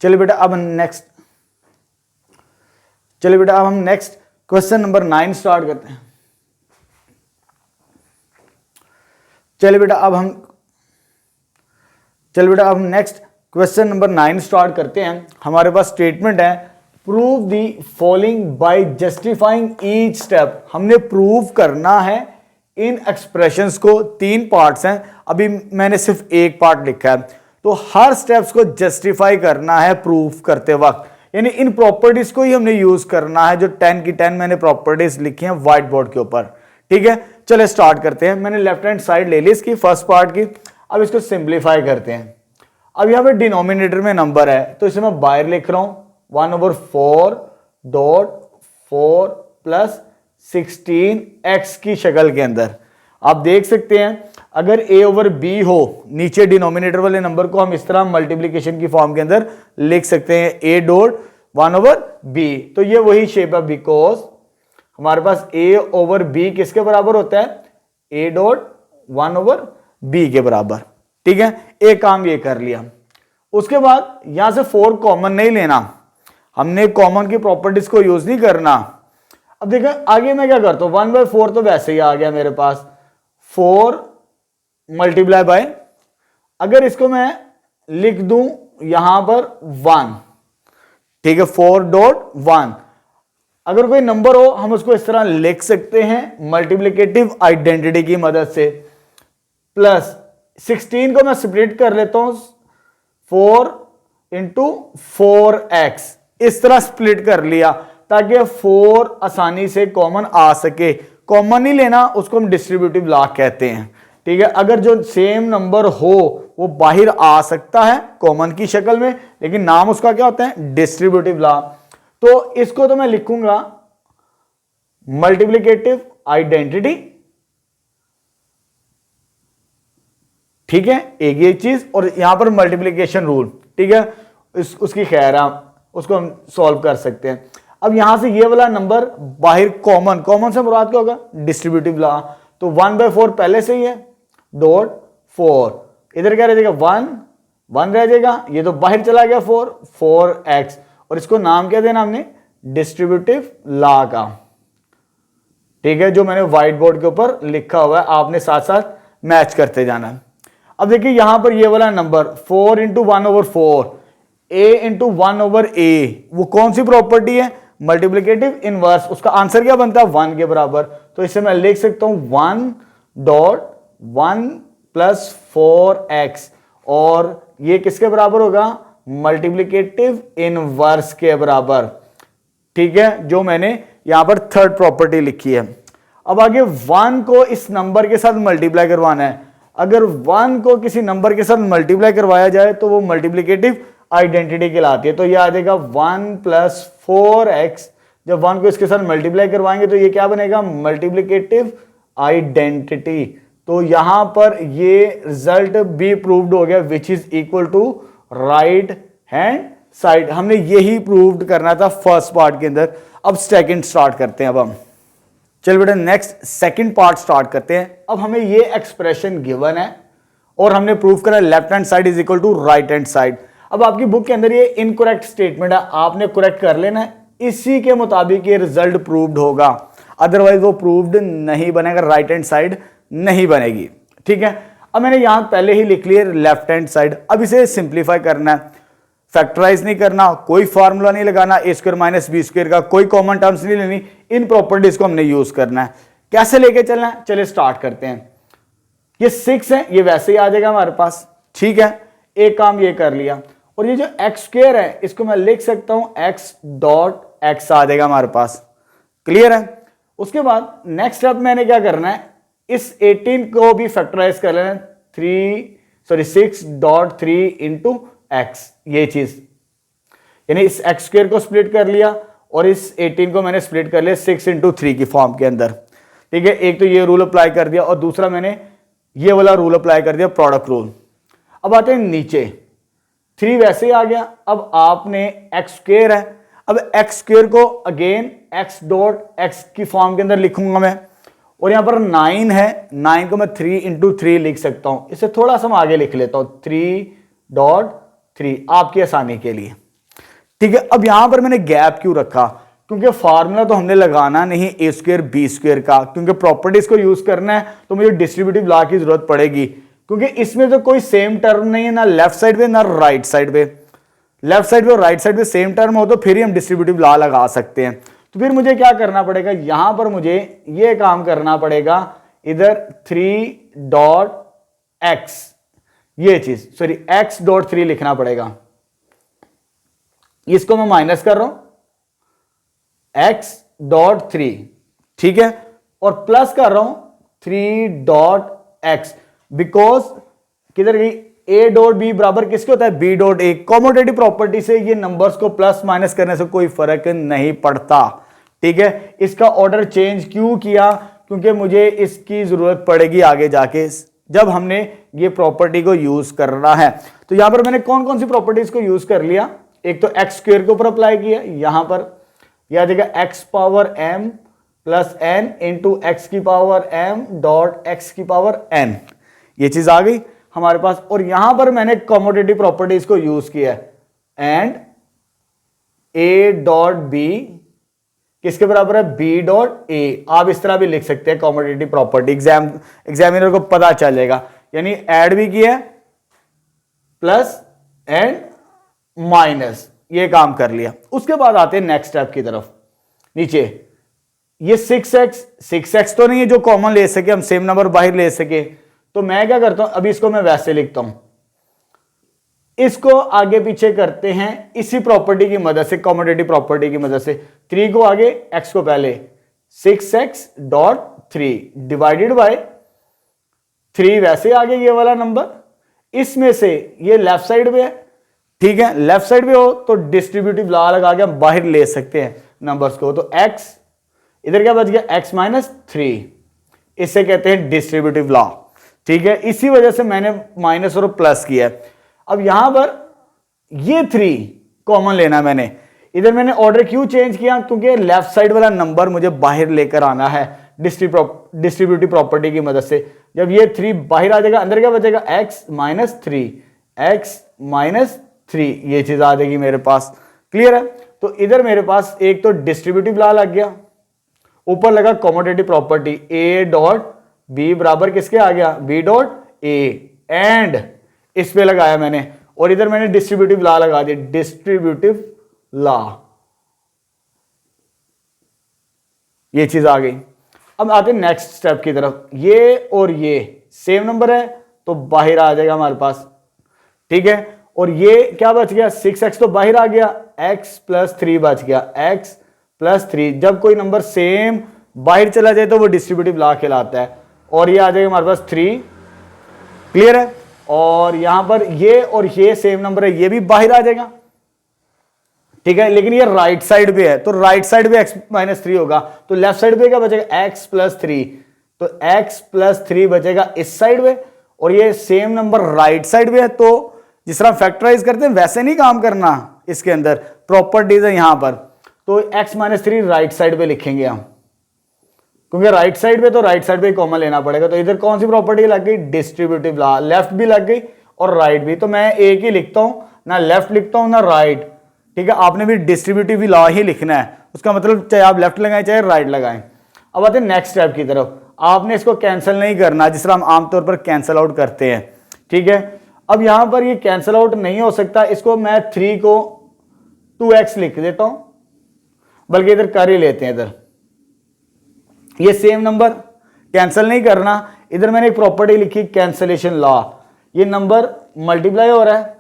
S1: चलिए बेटा अब हम नेक्स्ट क्वेश्चन नंबर 9 स्टार्ट करते हैं। चलिए बेटा अब हम नेक्स्ट क्वेश्चन नंबर 9 स्टार्ट करते हैं। हमारे पास स्टेटमेंट है, prove the following bye justifying each step. हमने प्रूव करना है इन एक्सप्रेशंस को, 3 पार्ट्स हैं, अभी मैंने सिर्फ एक पार्ट लिखा है, तो हर स्टेप्स को जस्टिफाई करना है प्रूफ करते वक्त, यानी इन प्रॉपर्टीज को ही हमने यूज करना है, जो 10 की 10 मैंने प्रॉपर्टीज लिखी हैं व्हाइट बोर्ड के ऊपर, ठीक है। चले स्टार्ट करते हैं। मैंने लेफ्ट हैंड साइड ले ली इसकी फर्स्ट पार्ट की, अब इसको सिंप्लीफाई करते हैं। अब यहां पे डिनोमिनेटर में नंबर है तो इसे मैं बाहर लिख रहा हूं 1/4 डॉट 4 प्लस 16x की शक्ल के अंदर। आप देख सकते हैं अगर a/b हो, नीचे डिनोमिनेटर वाले नंबर को हम इस तरह मल्टीप्लीकेशन की फॉर्म के अंदर लिख सकते हैं a डॉट 1/b, तो ये वही शेप है, बिकॉज हमारे पास a/b किसके बराबर होता है, a डॉट 1/b के बराबर, ठीक है। एक काम ये कर लिया, उसके बाद यहां से 4 कॉमन नहीं लेना, हमने कॉमन की प्रॉपर्टीज को यूज नहीं करना। अब देखो आगे मैं क्या करता हूं, 1/4 तो वैसे ही आ गया मेरे पास, 4 मल्टीप्लाई बाय, अगर इसको मैं लिख दूं यहां पर 1, ठीक है, 4 डॉट 1, अगर कोई नंबर हो हम उसको इस तरह लिख सकते हैं मल्टीप्लिकेटिव आइडेंटिटी की मदद से, प्लस 16 को मैं स्प्लिट कर लेता हूं 4 इंटू 4x, इस तरह स्प्लिट कर लिया ताकि 4 आसानी से कॉमन आ सके। कॉमन ही लेना, उसको हम डिस्ट्रीब्यूटिव लॉ कहते हैं। ठीक है, अगर जो सेम नंबर हो वो बाहर आ सकता है कॉमन की शक्ल में, लेकिन नाम उसका क्या होता है, डिस्ट्रीब्यूटिव लॉ। तो इसको तो मैं लिखूंगा मल्टीप्लिकेटिव आइडेंटिटी। ठीक है, एक ये चीज, और यहां पर मल्टीप्लिकेशन रूल। ठीक है, उसकी खैर उसको हम सॉल्व कर सकते हैं। अब यहां से ये वाला नंबर बाहर कॉमन, कॉमन से मुराद क्या होगा, डिस्ट्रीब्यूटिव लॉ। तो 1/4 पहले से ही है, डॉट 4, इधर क्या रह जाएगा 1 रह जाएगा, ये तो बाहर चला गया 4x, और इसको नाम क्या देना हमने, डिस्ट्रीब्यूटिव लॉ का। ठीक है, जो मैंने व्हाइट बोर्ड के ऊपर लिखा हुआ है, आपने साथ साथ मैच करते जाना है। अब देखिए यहां पर ये वाला नंबर 4 × 1/4, a × 1/a, वो कौन सी प्रॉपर्टी है, मल्टीप्लिकेटिव इनवर्स। उसका आंसर क्या बनता है, 1 के बराबर। तो इसे मैं लिख सकता हूं 1.1 + 4x, और ये किसके बराबर होगा, मल्टीप्लिकेटिव इनवर्स के बराबर। ठीक है, जो मैंने यहां पर थर्ड प्रॉपर्टी लिखी है। अब आगे 1 को इस नंबर के साथ मल्टीप्लाई करवाना है। अगर 1 को किसी नंबर के साथ मल्टीप्लाई करवाया जाए तो वो मल्टीप्लिकेटिव आइडेंटिटी कहलाती है। तो ये आ जाएगा 1 + 4x, जब 1 को इसके साथ मल्टीप्लाई करवाएंगे तो ये क्या बनेगा, मल्टीप्लिकेटिव आइडेंटिटी। तो यहां पर ये रिजल्ट भी प्रूव्ड हो गया, which is equal to right hand side. हमने यही प्रूव्ड करना था फर्स्ट पार्ट के अंदर। अब सेकंड स्टार्ट करते हैं। अब हम चल बेटा नेक्स्ट सेकंड पार्ट स्टार्ट करते हैं। अब हमें ये एक्सप्रेशन गिवन है और हमने प्रूव करा left hand side is equal to right hand side. अब आपकी बुक के अंदर ये इनकरेक्ट स्टेटमेंट है, आपने करेक्ट कर लेना है, इसी के मुताबिक ये रिजल्ट प्रूव्ड होगा, अदरवाइज वो प्रूव्ड नहीं बनेगा, राइट हैंड साइड नहीं बनेगी। ठीक है, अब मैंने यहां पहले ही लिख लिया लेफ्ट हैंड साइड। अब इसे सिंप्लीफाई करना है, फैक्टराइज नहीं करना, कोई फार्मूला नहीं लगाना, a² - b² का कोई कॉमन टर्म्स नहीं लेनी, इन प्रॉपर्टीज को हमने यूज करना है। कैसे लेके चलना है, चलिए स्टार्ट करते हैं। ये 6 है, ये वैसे ही आ जाएगा हमारे पास। ठीक है, एक काम ये कर लिया, और ये जो x² है इसको मैं लिख सकता हूं x.x आ जाएगा हमारे पास। क्लियर है। उसके बाद नेक्स्ट स्टेप मैंने क्या करना है, इस 18 को भी फैक्टराइज कर लेना, 6.3 × x, ये चीज, यानी इस x² को स्प्लिट कर लिया और इस 18 को मैंने स्प्लिट कर लिया 6 × 3 की फॉर्म के अंदर। ठीक है, एक तो ये रूल अप्लाई कर दिया और दूसरा मैंने ये वाला रूल अप्लाई कर दिया, प्रोडक्ट रूल। अब आते हैं नीचे, 3 वैसे ही आ गया। अब आपने x² है, अब x² को अगेन x.x की फॉर्म के अंदर लिखूंगा मैं, और यहां पर 9 है, 9 को मैं 3 × 3 लिख सकता हूं। इसे थोड़ा सा मैं आगे लिख लेता हूं, 3.3 आपकी आसानी के लिए। ठीक है, अब यहां पर मैंने गैप क्यों रखा, क्योंकि फार्मूला तो हमने लगाना नहीं a² b² का, क्योंकि प्रॉपर्टीज को यूज करना है तो मुझे डिस्ट्रीब्यूटिव लॉ की जरूरत पड़ेगी, क्योंकि इसमें तो कोई सेम टर्म नहीं है, ना लेफ्ट साइड पे ना राइट साइड पे। लेफ्ट साइड पे और राइट साइड पे सेम टर्म हो तो फिर ही हम डिस्ट्रीब्यूटिव लॉ लगा सकते हैं। तो फिर मुझे क्या करना पड़ेगा, यहां पर मुझे ये काम करना पड़ेगा, इधर 3.x, ये चीज सॉरी x.3 लिखना पड़ेगा। इसको मैं माइनस कर रहा हूं x.3, ठीक है, और प्लस कर रहा हूं 3.x, बिकॉज किधर गई, a.b बराबर किसके होता है, b.a। कॉमोटेटिव प्रॉपर्टी से ये नंबर्स को प्लस माइनस करने से कोई फर्क नहीं पड़ता। ठीक है, इसका ऑर्डर चेंज क्यों किया, क्योंकि मुझे इसकी जरूरत पड़ेगी आगे जाके जब हमने ये प्रॉपर्टी को यूज करना है। तो यहां पर मैंने कौन कौन सी प्रॉपर्टीज को यूज कर लिया, एक तो x² के ऊपर अप्लाई किया, यहां पर यह आ जाएगा x⁻m + n × x⁻m.x⁻n, ये चीज आ गई हमारे पास। और यहां पर मैंने कमोडेटिव प्रॉपर्टीज को यूज किया है, एंड a.b किसके बराबर है, b.a। आप इस तरह भी लिख सकते हैं कमोडेटिव प्रॉपर्टी, एग्जामिनर को पता चलेगा, यानी ऐड भी किया प्लस एंड माइनस, ये काम कर लिया। उसके बाद आते हैं नेक्स्ट स्टेप की तरफ। नीचे ये 6x तो नहीं है जो कॉमन ले सके, हम सेम नंबर बाहर ले सके, तो मैं क्या करता हूं, अभी इसको मैं वैसे लिखता हूं, इसको आगे पीछे करते हैं इसी प्रॉपर्टी की मदद से, कॉमोडेटिव प्रॉपर्टी की मदद से। 3 को आगे, x को पहले, 6x.3 डिवाइडेड बाय 3 वैसे आ गया ये वाला नंबर, इसमें से ये लेफ्ट साइड पे है, ठीक है, लेफ्ट साइड पे हो तो डिस्ट्रीब्यूटिव लॉ लगा के हम बाहर ले सकते हैं नंबर्स को। तो x इधर क्या बच गया, x माइनस 3, इसे कहते हैं डिस्ट्रीब्यूटिव लॉ, ठीक है। इसी वजह से मैंने माइनस और प्लस किया। अब यहां पर ये 3 कॉमन लेना मैंने, इधर मैंने ऑर्डर क्यों चेंज किया, क्योंकि लेफ्ट साइड वाला नंबर मुझे बाहर लेकर आना है डिस्ट्रीब्यूटिव प्रॉपर्टी की मदद से। जब ये 3 बाहर आ जाएगा, अंदर क्या बचेगा, x माइनस 3, x माइनस 3, ये चीज आ जाएगी मेरे पास। क्लियर है। तो इधर मेरे पास एक तो डिस्ट्रीब्यूटिव लॉ लग गया, ऊपर लगा commutative property a dot b बराबर किसके आ गया, b डॉट a, एंड इस पे लगाया मैंने, और इधर मैंने डिस्ट्रीब्यूटिव लॉ लगा दिया, डिस्ट्रीब्यूटिव लॉ, ये चीज आ गई। अब आते हैं नेक्स्ट स्टेप की तरफ। ये और ये सेम नंबर है तो बाहर आ जाएगा हमारे पास, ठीक है। और ये क्या बच गया, 6x तो बाहर आ गया, x प्लस 3 बच गया, x प्लस 3। जब कोई नंबर सेम बाहर चला जाए तो वो डिस्ट्रीब्यूटिव लॉ कहलाता है, और ये आ जाएगा हमारे पास 3। क्लियर है। और यहां पर ये और ये सेम नंबर है, ये भी बाहर आ जाएगा, ठीक है, लेकिन ये राइट साइड पे है तो राइट साइड पे x माइनस 3 होगा, तो लेफ्ट साइड पे क्या बचेगा, x प्लस 3, तो x प्लस 3 बचेगा इस साइड पे, और ये सेम नंबर राइट साइड पे है। तो जिस तरह फैक्टराइज करते हैं वैसे नहीं काम करना, इसके अंदर प्रॉपर्टीज है यहां पर, तो x माइनस 3 राइट साइड पे लिखेंगे हम, क्योंकि राइट साइड पे तो राइट साइड पे कॉमन लेना पड़ेगा। तो इधर कौन सी प्रॉपर्टी लग गई, डिस्ट्रीब्यूटिव लॉ, लेफ्ट भी लग गई और राइट भी। तो मैं एक ही लिखता हूं, ना लेफ्ट लिखता हूं ना राइट, ठीक है। आपने भी डिस्ट्रीब्यूटिव लॉ ही लिखना है, उसका मतलब चाहे आप लेफ्ट लगाएं चाहे राइट लगाएं। अब आते हैं नेक्स्ट स्टेप की तरफ। आपने इसको कैंसिल नहीं करना जिस तरह हम आमतौर पर कैंसिल आउट करते हैं, ठीक है। अब यहां पर ये कैंसिल आउट नहीं हो सकता, इसको मैं 3 को 2x लिख देता हूं, बल्कि इधर कर ही लेते हैं। इधर ये सेम नंबर कैंसिल नहीं करना, इधर मैंने एक प्रॉपर्टी लिखी कैंसिलेशन लॉ, ये नंबर मल्टीप्लाई हो रहा है,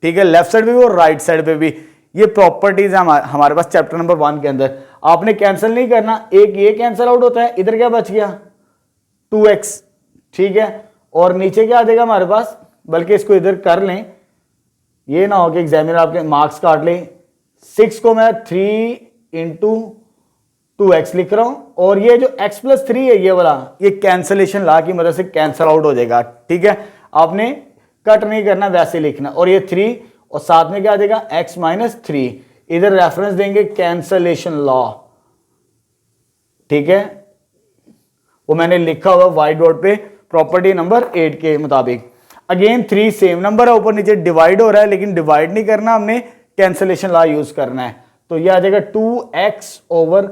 S1: ठीक है, लेफ्ट साइड पे भी और राइट साइड पे भी। ये प्रॉपर्टीज है हमारे पास चैप्टर नंबर 1 के अंदर। आपने कैंसिल नहीं करना, एक ये कैंसिल आउट होता है, इधर क्या बच गया 2x, ठीक है, और नीचे क्या आ जाएगा हमारे पास, बल्कि इसको इधर कर लें, ये ना हो कि एग्जामिनर आपके मार्क्स काट ले। 6 को मैं 3 इंटू 2x लिख रहा हूं, और ये जो x प्लस 3 है ये वाला, ये कैंसिलेशन लॉ की मदद से कैंसिल आउट हो जाएगा, ठीक है। आपने कट नहीं करना, वैसे लिखना, और ये 3 और साथ में क्या आ जाएगा x माइनस 3, इधर रेफरेंस देंगे कैंसिलेशन लॉ, ठीक है, वो मैंने लिखा हुआ व्हाइट बोर्ड पे प्रॉपर्टी नंबर 8 के मुताबिक। अगेन 3 सेम नंबर है, ऊपर नीचे डिवाइड हो रहा है, लेकिन डिवाइड नहीं करना, हमने कैंसिलेशन लॉ यूज करना है। तो ये आ जाएगा 2x over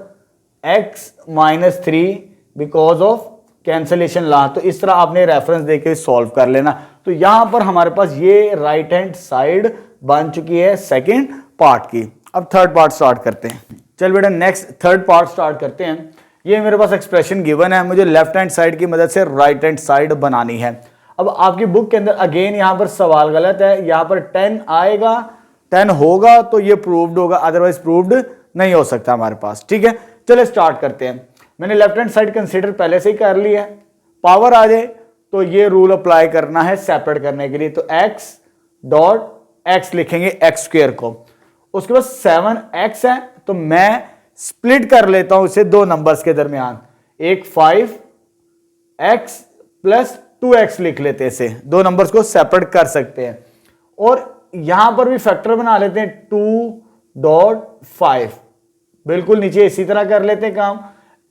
S1: x minus 3 because of cancellation law. तो इस तरह आपने रेफरेंस देके सॉल्व कर लेना। तो यहां पर हमारे पास ये राइट हैंड साइड बन चुकी है सेकेंड पार्ट की। अब थर्ड पार्ट स्टार्ट करते हैं। चल बेटा नेक्स्ट थर्ड पार्ट स्टार्ट करते हैं। ये मेरे पास एक्सप्रेशन गिवन है, मुझे लेफ्ट हैंड साइड की मदद से राइट हैंड साइड बनानी है। अब आपकी बुक के अंदर अगेन यहां पर सवाल गलत है, यहां पर 10 आएगा, 10 होगा तो ये प्रूव्ड होगा, अदरवाइज प्रूव्ड नहीं हो सकता हमारे पास, ठीक है। चलो स्टार्ट करते हैं। मैंने लेफ्ट हैंड साइड कंसीडर पहले से ही कर लिया है, पावर आ जाए तो ये रूल अप्लाई करना है सेपरेट करने के लिए। तो x डॉट x लिखेंगे x स्क्वायर को, उसके बाद 7x है तो मैं स्प्लिट कर लेता हूं इसे दो नंबर्स के दरमियान, एक 5x प्लस 2x लिख लेते हैं, इसे दो नंबर्स को सेपरेट कर सकते हैं। और यहां पर भी फैक्टर बना लेते हैं 2.5, बिल्कुल नीचे इसी तरह कर लेते हैं काम।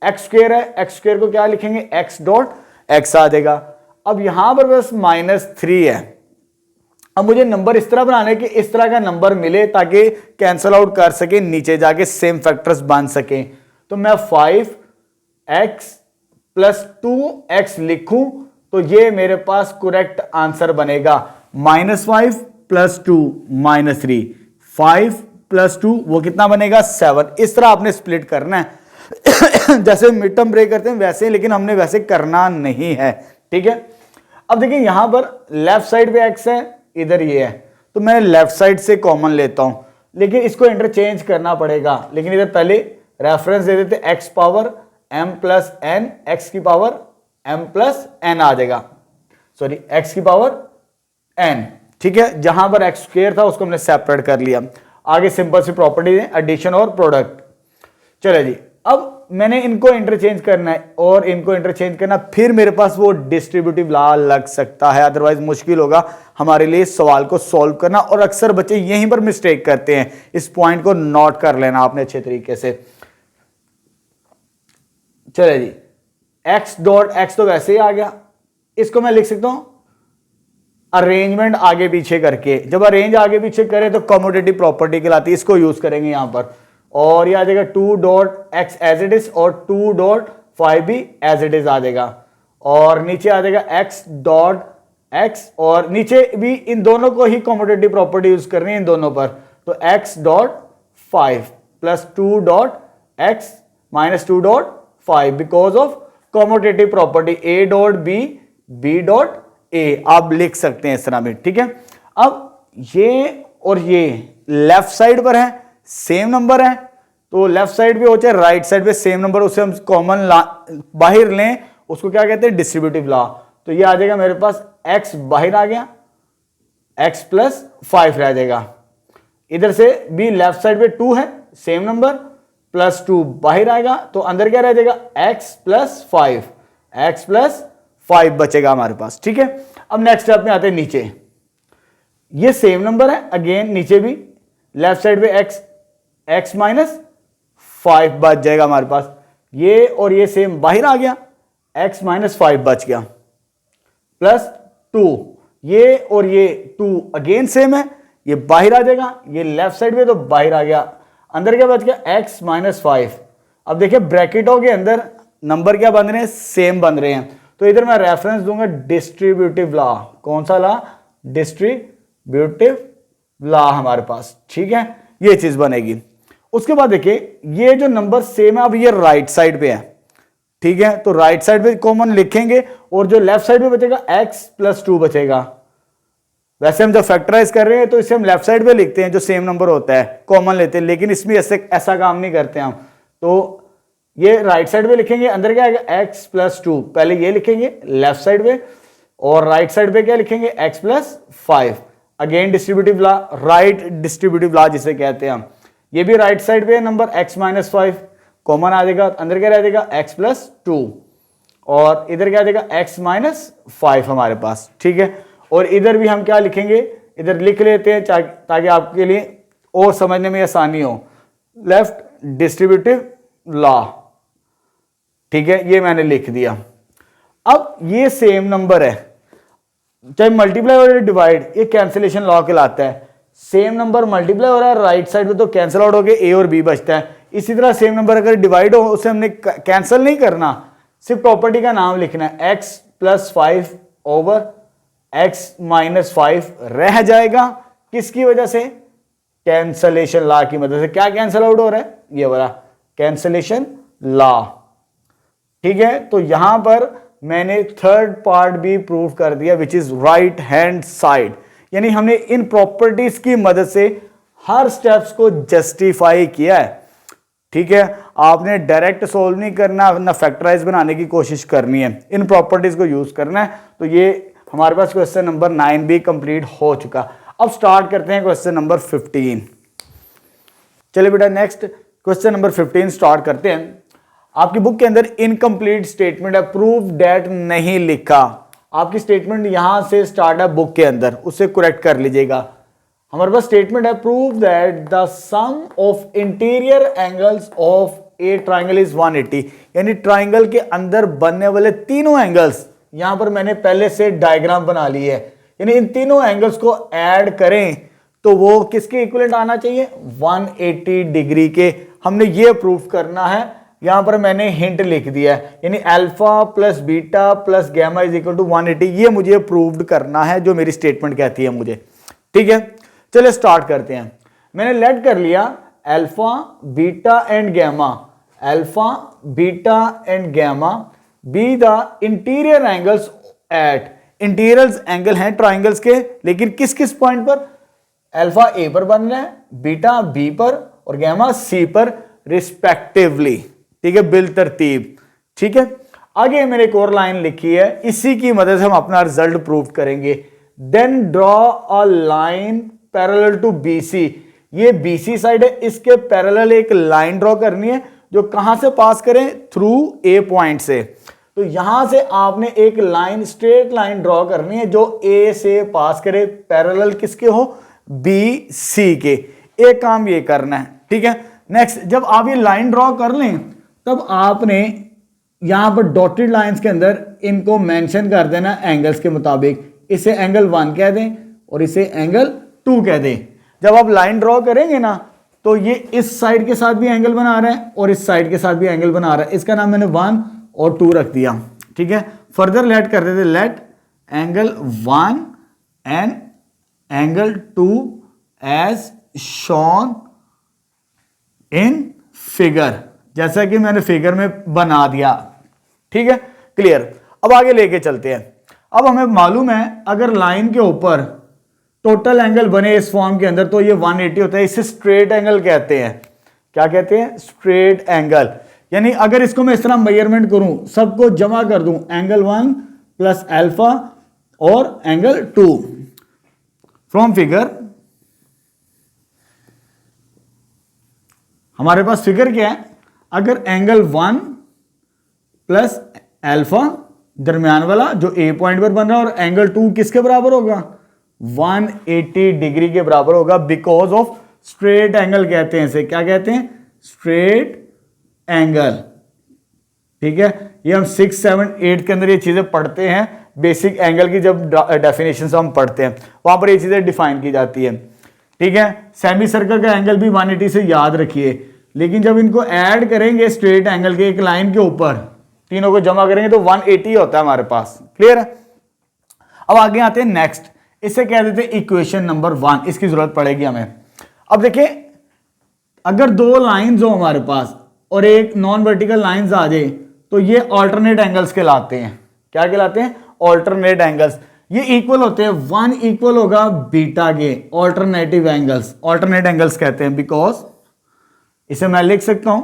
S1: एक्स स्क्वायर है, एक्स स्क्वायर को क्या लिखेंगे x डॉट x आ जाएगा। अब यहां पर बस -3 है। अब मुझे नंबर इस तरह बनाने कि इस तरह का नंबर मिले ताकि कैंसल आउट कर सके, नीचे जाके सेम फैक्टर्स बन सके। तो मैं 5x प्लस 2x लिखूं तो ये मेरे पास करेक्ट आंसर बनेगा। -5 प्लस 2 -3, 5 प्लस 2 वो कितना बनेगा 7। इस तरह आपने स्प्लिट करना है जैसे मिड टर्म ब्रेक करते हैं वैसे, लेकिन हमने वैसे करना नहीं है, ठीक है। अब देखिए यहां पर लेफ्ट साइड पे x है, इधर ये है, तो मैं लेफ्ट साइड से कॉमन लेता हूं, लेकिन इसको इंटरचेंज करना पड़ेगा। लेकिन इधर पहले रेफरेंस दे देते x power m plus N x की पावर m प्लस एन आ जाएगा, सॉरी x की पावर n, ठीक है। जहां पर एक्स स्क्वायर था उसको हमने सेपरेट कर लिया। आगे सिंपल सी प्रॉपर्टी है एडिशन और प्रोडक्ट। चलो जी, अब मैंने इनको इंटरचेंज करना है और इनको इंटरचेंज करना, फिर मेरे पास वो डिस्ट्रीब्यूटिव लॉ लग सकता है, अदरवाइज मुश्किल होगा हमारे लिए इस सवाल को सॉल्व करना। और अक्सर बच्चे यहीं पर मिस्टेक करते हैं, इस पॉइंट को नोट कर लेना आपने अच्छे तरीके से। चले जी, एक्स डॉट एक्स तो वैसे ही आ गया, इसको मैं लिख सकता हूं अरेंजमेंट आगे पीछे करके। जब अरेंज आगे पीछे करें तो कम्यूटेटिव प्रॉपर्टी कहलाती है, इसको यूज करेंगे यहां पर। और ये आ जाएगा 2 dot x as it is और 2 डॉट 5 भी एज इट इज आ जाएगा। और नीचे आ जाएगा एक्स डॉट एक्स, और नीचे भी इन दोनों को ही कम्यूटेटिव प्रॉपर्टी यूज करनी है इन दोनों पर। तो x dot 5 plus 2 dot x minus 2 dot 5 because of commutative property A dot B dot A आप लिख सकते हैं इस तरह में, ठीक है। अब ये और ये लेफ्ट साइड पर है, सेम नंबर है, तो लेफ्ट साइड पे हो चाहे राइट साइड पे सेम नंबर, उसे हम कॉमन बाहर लें, उसको क्या कहते हैं डिस्ट्रीब्यूटिव लॉ। तो ये आ जाएगा मेरे पास x बाहर आ गया, x प्लस 5 रह जाएगा। इधर से भी लेफ्ट साइड पे 2 है, सेम नंबर, प्लस 2 बाहर आएगा, तो अंदर क्या रह जाएगा x प्लस 5, x प्लस 5 बचेगा हमारे पास, ठीक है। अब नेक्स्ट स्टेप में आते हैं नीचे, ये सेम नंबर है अगेन, नीचे भी लेफ्ट साइड पे x माइनस 5 बच जाएगा हमारे पास, ये और ये सेम बाहर आ गया, x माइनस 5 बच गया, प्लस 2, ये और ये 2 अगेन सेम है, ये बाहर आ जाएगा, ये लेफ्ट साइड पे तो बाहर आ गया, अंदर क्या बच गया x माइनस 5। अब देखिए ब्रैकेटों के अंदर नंबर क्या बन रहे हैं, सेम बन रहे हैं, तो इधर मैं रेफरेंस दूंगा डिस्ट्रीब्यूटिव लॉ। कौन सा लॉ, डिस्ट्रीब्यूटिव लॉ हमारे पास, ठीक है, ये चीज बनेगी। उसके बाद देखिए ये जो नंबर सेम है, अब ये राइट साइड पे है, ठीक है, तो राइट साइड पे कॉमन लिखेंगे और जो लेफ्ट साइड पे बचेगा x प्लस 2 बचेगा। वैसे हम जब फैक्टराइज कर रहे हैं तो इसे हम लेफ्ट साइड पे लिखते हैं, जो सेम नंबर होता है कॉमन लेते हैं, लेकिन इसमें ऐसा काम नहीं करते हम। तो ये राइट साइड पे लिखेंगे, अंदर क्या आएगा x प्लस 2, पहले ये लिखेंगे लेफ्ट साइड पे, और राइट साइड पे क्या लिखेंगे x plus 5। Again distributive law, right distributive law जिसे कहते हैं हम। ये भी राइट साइड पे है नंबर x माइनस 5, कॉमन आ जाएगा, अंदर क्या रह जाएगा x प्लस 2, और इधर क्या आ जाएगा x माइनस 5 हमारे पास, ठीक है। और इधर भी हम क्या लिखेंगे, इधर लिख लेते हैं ताकि आपके लिए और समझने में आसानी हो, लेफ्ट डिस्ट्रीब्यूटिव लॉ, ठीक है, ये मैंने लिख दिया। अब ये सेम नंबर है, चाहे मल्टीप्लाई और डिवाइड, ये कैंसिलेशन लॉ कहलाता है। सेम नंबर मल्टीप्लाई हो रहा है राइट साइड में तो कैंसिल आउट हो गए, ए और बी बचता है। इसी तरह सेम नंबर अगर डिवाइड हो उसे हमने कैंसिल नहीं करना, सिर्फ प्रॉपर्टी का नाम लिखना है, x plus 5 over x minus 5 रह जाएगा, किसकी वजह से, कैंसिलेशन लॉ की मदद से। क्या कैंसिल आउट हो रहा है, ये वाला कैंसिलेशन लॉ, ठीक है। तो यहां पर मैंने थर्ड पार्ट भी प्रूव कर दिया, विच इज राइट हैंड साइड, यानी हमने इन प्रॉपर्टीज की मदद से हर स्टेप्स को जस्टिफाई किया है, ठीक है। आपने डायरेक्ट सोल्व नहीं करना, ना फैक्टराइज बनाने की कोशिश करनी है, इन प्रॉपर्टीज को यूज करना है। तो ये हमारे पास क्वेश्चन नंबर 9 भी कंप्लीट हो चुका। अब स्टार्ट करते हैं क्वेश्चन नंबर 15। चलिए बेटा नेक्स्ट क्वेश्चन नंबर 15 स्टार्ट करते हैं। आपकी बुक के अंदर इनकम्प्लीट स्टेटमेंट है, प्रूव डेट नहीं लिखा। आपकी स्टेटमेंट यहां से स्टार्ट है बुक के अंदर, उससे करेक्ट कर लीजिएगा। हमारे पास स्टेटमेंट है, prove that the sum of interior angles of a triangle is 180, यानी ट्राइंगल के अंदर बनने वाले तीनों एंगल्स, यहां पर मैंने पहले से डायग्राम बना ली है, यानी इन तीनों एंगल्स को ऐड करें तो वो किसके इक्विवेलेंट आना चाहिए, 180 डिग्री के। हमने ये प्रूफ करना है, यहां पर मैंने हिंट लिख दिया है, यानी alpha plus beta plus gamma is equal to 180, ये मुझे प्रूव्ड करना है, जो मेरी स्टेटमेंट कहती है मुझे, ठीक है। चलिए स्टार्ट करते हैं। मैंने लेट कर लिया alpha beta and gamma, alpha beta and gamma be the interior angles eight, interior angle हैं ट्राइंगल्स के, लेकिन किस किस पॉइंट पर, अल्फा ए पर बन रहा है, बीटा बी पर और गामा सी पर रिस्पेक्टिवली, ठीक है, बिल तरतीब। ठीक है, आगे मैंने एक और लाइन लिखी है, इसी की मदद से हम अपना रिजल्ट प्रूव करेंगे। Then draw a line parallel to BC, ये BC साइड है, इसके पैरेलल एक लाइन ड्रॉ करनी है जो कहां से पास करें, थ्रू A पॉइंट से। तो यहां से आपने एक लाइन, स्ट्रेट लाइन ड्रॉ करनी है जो A से पास करे, पैरेलल किसके हो, BC के। एक काम ये करना है, ठीक है। नेक्स्ट, जब आप ये लाइन ड्रॉ कर लें तब आपने यहां पर डॉटेड लाइंस के अंदर इनको मेंशन कर देना एंगल्स के मुताबिक। इसे एंगल 1 कह दें और इसे एंगल 2 कह दें। जब आप लाइन ड्रॉ करेंगे ना तो ये इस साइड के साथ भी एंगल बना रहा है और इस साइड के साथ भी एंगल बना रहा है। इसका नाम मैंने 1 और 2 रख दिया, ठीक है। फर्दर लेट कर देते, let angle 1 and angle 2 as shown in figure, जैसा कि मैंने फिगर में बना दिया, ठीक है, क्लियर। अब आगे लेके चलते हैं। अब हमें मालूम है अगर लाइन के ऊपर टोटल एंगल बने इस फॉर्म के अंदर तो ये 180 होता है, इसे स्ट्रेट एंगल कहते हैं। क्या कहते हैं, स्ट्रेट एंगल। यानी अगर इसको मैं इस तरह मेजरमेंट करूं, सबको जमा कर दूं, एंगल 1 प्लस अल्फा और एंगल 2 फ्रॉम फिगर, हमारे पास फिगर क्या है, अगर एंगल 1 प्लस अल्फा दरमियान वाला जो A पॉइंट पर बन रहा है और एंगल 2 किसके बराबर होगा, 180 डिग्री के बराबर होगा, बिकॉज ऑफ स्ट्रेट एंगल कहते हैं इसे। क्या कहते हैं, स्ट्रेट एंगल, ठीक है। ये हम 6, 7, 8 के अंदर ये चीजें पढ़ते हैं, बेसिक एंगल की जब डेफिनेशन हम पढ़ते हैं वहां पर ये चीजें डिफाइन की जाती है, ठीक है। सेमी सर्कल का एंगल भी 180 से याद रखिए, लेकिन जब इनको ऐड करेंगे स्ट्रेट एंगल के एक लाइन के ऊपर, तीनों को जमा करेंगे तो 180 होता है हमारे पास, क्लियर है। अब आगे आते हैं नेक्स्ट, इसे कह देते हैं इक्वेशन नंबर 1, इसकी जरूरत पड़ेगी हमें। अब देखिए, अगर दो लाइंस हो हमारे पास और एक नॉन वर्टिकल लाइंस आ जाए तो ये ऑल्टरनेट एंगल्स कहलाते हैं। क्या कहलाते हैं, ऑल्टरनेट एंगल्स। ये इक्वल होते हैं, 1 इक्वल होगा बीटा के, ऑल्टरनेटिव एंगल्स, ऑल्टरनेट एंगल्स कहते हैं। बिकॉज इसे मैं लिख सकता हूं,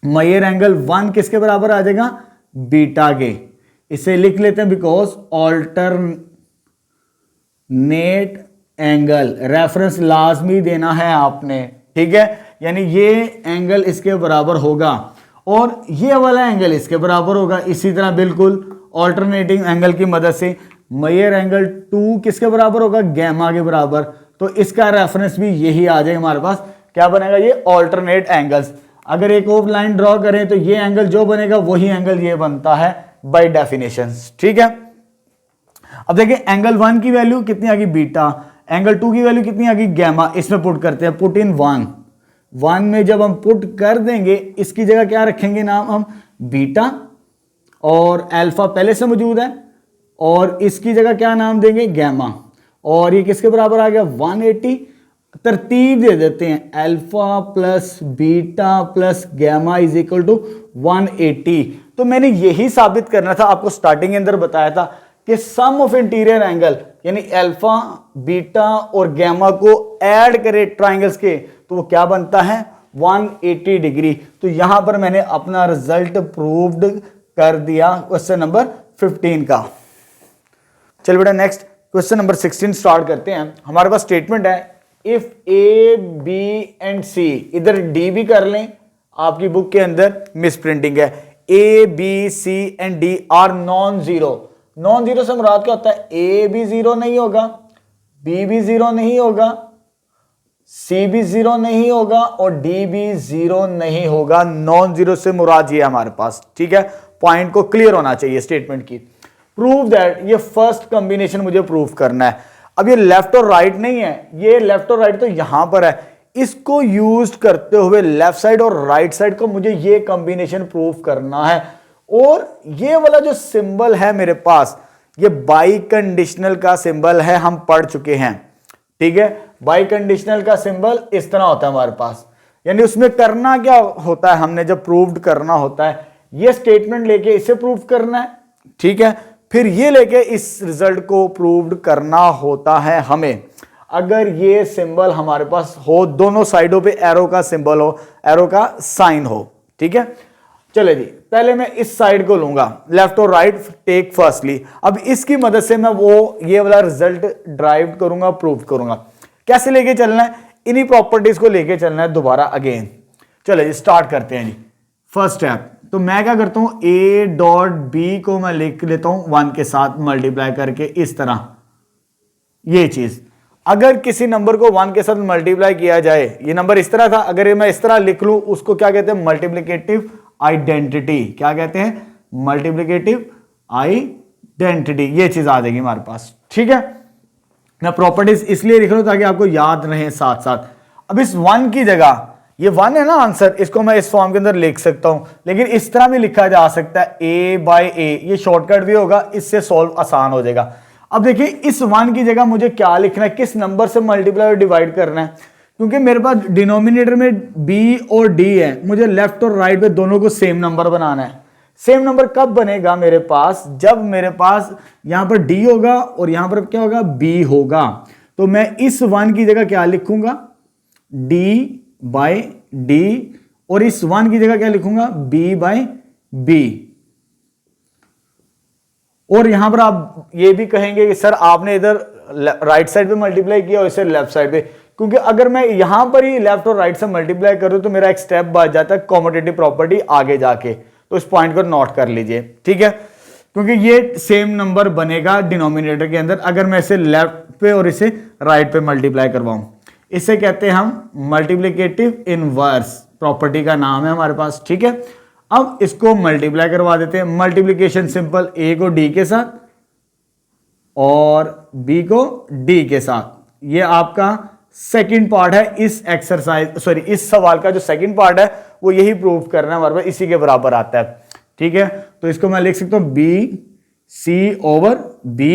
S1: मेजर एंगल 1 किसके बराबर आ जाएगा, बीटा के। इसे लिख लेते हैं बिकॉज ऑल्टरनेट एंगल, रेफरेंस लाजमी देना है आपने, ठीक है। यानी ये एंगल इसके बराबर होगा और ये वाला एंगल इसके बराबर होगा। इसी तरह बिल्कुल ऑल्टरनेटिंग एंगल की मदद से मेजर एंगल 2 किसके बराबर होगा, गैमा के बराबर। तो इसका रेफरेंस भी यही आ जाएगा हमारे पास। क्या बनेगा, ये ऑल्टरनेट एंगल्स। अगर एक और लाइन ड्रॉ करें तो ये एंगल जो बनेगा वही एंगल ये बनता है बाय डेफिनेशन, ठीक है। अब देखिए, एंगल 1 की वैल्यू कितनी आ गई, बीटा। एंगल 2 की वैल्यू कितनी आ गई, गैमा। इसमें पुट करते हैं, पुट इन 1 में जब हम पुट कर देंगे इसकी जगह क्या रखेंगे नाम हम, बीटा, और अल्फा पहले से मौजूद है, और इसकी जगह क्या नाम देंगे, गैमा। और ये किसके बराबर आ गया, 180। तरतीब दे देते हैं, alpha plus beta plus gamma is equal to 180। तो मैंने यही साबित करना था, आपको स्टार्टिंग के अंदर बताया था कि सम ऑफ इंटीरियर एंगल यानी अल्फा, बीटा और गैमा को ऐड करें ट्राइंगल्स के तो वो क्या बनता है, 180 डिग्री। तो यहां पर मैंने अपना रिजल्ट प्रूव्ड कर दिया क्वेश्चन नंबर 15 का। चल बेटा, नेक्स्ट क्वेश्चन नंबर 16 स्टार्ट करते हैं। हमारे पास स्टेटमेंट है, इफ ए बी एंड सी, इधर डी भी कर लें, आपकी बुक के अंदर मिस प्रिंटिंग है, A B C and D are non zero. Non zero से मुराद क्या होता है, ए भी जीरो नहीं होगा, बी भी जीरो नहीं होगा, सी भी जीरो नहीं होगा और डी भी जीरो नहीं होगा। नॉन जीरो से मुराद ये हमारे पास, ठीक है। पॉइंट को क्लियर होना चाहिए स्टेटमेंट की। प्रूव दैट, ये फर्स्ट कॉम्बिनेशन मुझे प्रूव करना है। अब ये लेफ्ट और राइट नहीं है, ये लेफ्ट और राइट तो यहां पर है, इसको यूज करते हुए लेफ्ट साइड और राइट साइड को मुझे ये कॉम्बिनेशन प्रूव करना है। और ये वाला जो सिंबल है मेरे पास, ये बाई कंडीशनल का सिंबल है, हम पढ़ चुके हैं, ठीक है। बाई कंडीशनल का सिंबल इस तरह होता है हमारे पास, यानी उसमें करना क्या होता है, हमने जब प्रूव्ड करना होता है, ये स्टेटमेंट लेके इसे प्रूव करना है, ठीक है। फिर ये लेके इस रिजल्ट को प्रूव्ड करना होता है हमें। अगर ये सिंबल हमारे पास हो, दोनों साइडों पे एरो का सिंबल हो, एरो का साइन हो, ठीक है। चले जी, पहले मैं इस साइड को लूंगा, लेफ्ट और राइट टेक फर्स्टली। अब इसकी मदद से मैं वो ये वाला रिजल्ट ड्राइव करूंगा, प्रूव करूंगा। कैसे लेके चलना है, इन्हीं प्रॉपर्टीज को लेके चलना है दोबारा अगेन। चले जी स्टार्ट करते हैं जी। फर्स्ट स्टेप, तो मैं क्या करता हूं, ए डॉट बी को मैं लिख लेता हूं 1 के साथ मल्टीप्लाई करके इस तरह। ये चीज अगर किसी नंबर को 1 के साथ मल्टीप्लाई किया जाए, ये नंबर इस तरह था, अगर मैं इस तरह लिख लूं, उसको क्या कहते हैं, मल्टीप्लिकेटिव आइडेंटिटी। क्या कहते हैं, मल्टीप्लिकेटिव आइडेंटिटी। ये चीज आ जाएगी हमारे पास, ठीक है। मैं प्रॉपर्टीज इसलिए लिख रहा हूं ताकि आपको याद रहे साथ साथ। अब इस 1 की जगह, ये 1 है ना आंसर, इसको मैं इस फॉर्म के अंदर लिख सकता हूं, लेकिन इस तरह भी लिखा जा सकता है a बाई ए। ये शॉर्टकट भी होगा, इससे सॉल्व आसान हो जाएगा। अब देखिए इस 1 की जगह मुझे क्या लिखना है, किस नंबर से मल्टीप्लाई और डिवाइड करना है, क्योंकि मेरे पास डिनोमिनेटर में b और d है, मुझे लेफ्ट और राइट पे दोनों को सेम नंबर बनाना है। सेम नंबर कब बनेगा मेरे पास, जब मेरे पास यहां पर d होगा और यहां पर क्या होगा, b होगा। तो मैं इस 1 की जगह क्या लिखूंगा, d बाई d, और इस 1 की जगह क्या लिखूंगा, b बाई b। और यहां पर आप ये भी कहेंगे कि सर आपने इधर राइट साइड पे मल्टीप्लाई किया और इसे लेफ्ट साइड पे, क्योंकि अगर मैं यहां पर ही लेफ्ट और राइट से मल्टीप्लाई करूं तो मेरा एक स्टेप बच जाता है कॉम्यूटेटिव प्रॉपर्टी आगे जाके। तो इस पॉइंट को नोट कर लीजिए, ठीक है, क्योंकि ये सेम नंबर बनेगा डिनोमिनेटर के अंदर अगर मैं इसे लेफ्ट पे और इसे राइट पे मल्टीप्लाई करवाऊं। इसे कहते हैं हम मल्टीप्लिकेटिव इनवर्स, प्रॉपर्टी का नाम है हमारे पास, ठीक है। अब इसको मल्टीप्लाई करवा देते हैं। मल्टीप्लिकेशन सिंपल, ए को डी के साथ और बी को डी के साथ। ये आपका सेकंड पार्ट है इस एक्सरसाइज, सॉरी इस सवाल का जो सेकंड पार्ट है वो यही प्रूव करना है हमारे पास, इसी के बराबर आता है, ठीक है। तो इसको मैं लिख सकता हूं B C over B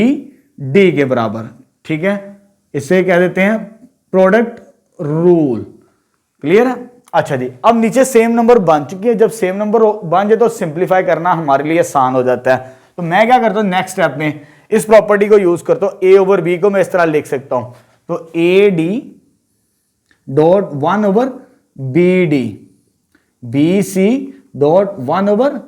S1: D के बराबर, ठीक है। इसे कह देते हैं प्रोडक्ट रूल। क्लियर है? अच्छा जी, अब नीचे सेम नंबर बन चुकी है। जब सेम नंबर बन जाए तो सिंप्लीफाई करना हमारे लिए आसान हो जाता है। तो मैं क्या करता हूं, नेक्स्ट स्टेप में इस प्रॉपर्टी को यूज करता हूं। ए ओवर बी को मैं इस तरह लिख सकता हूं, तो A D dot 1 over B D, B C dot 1 over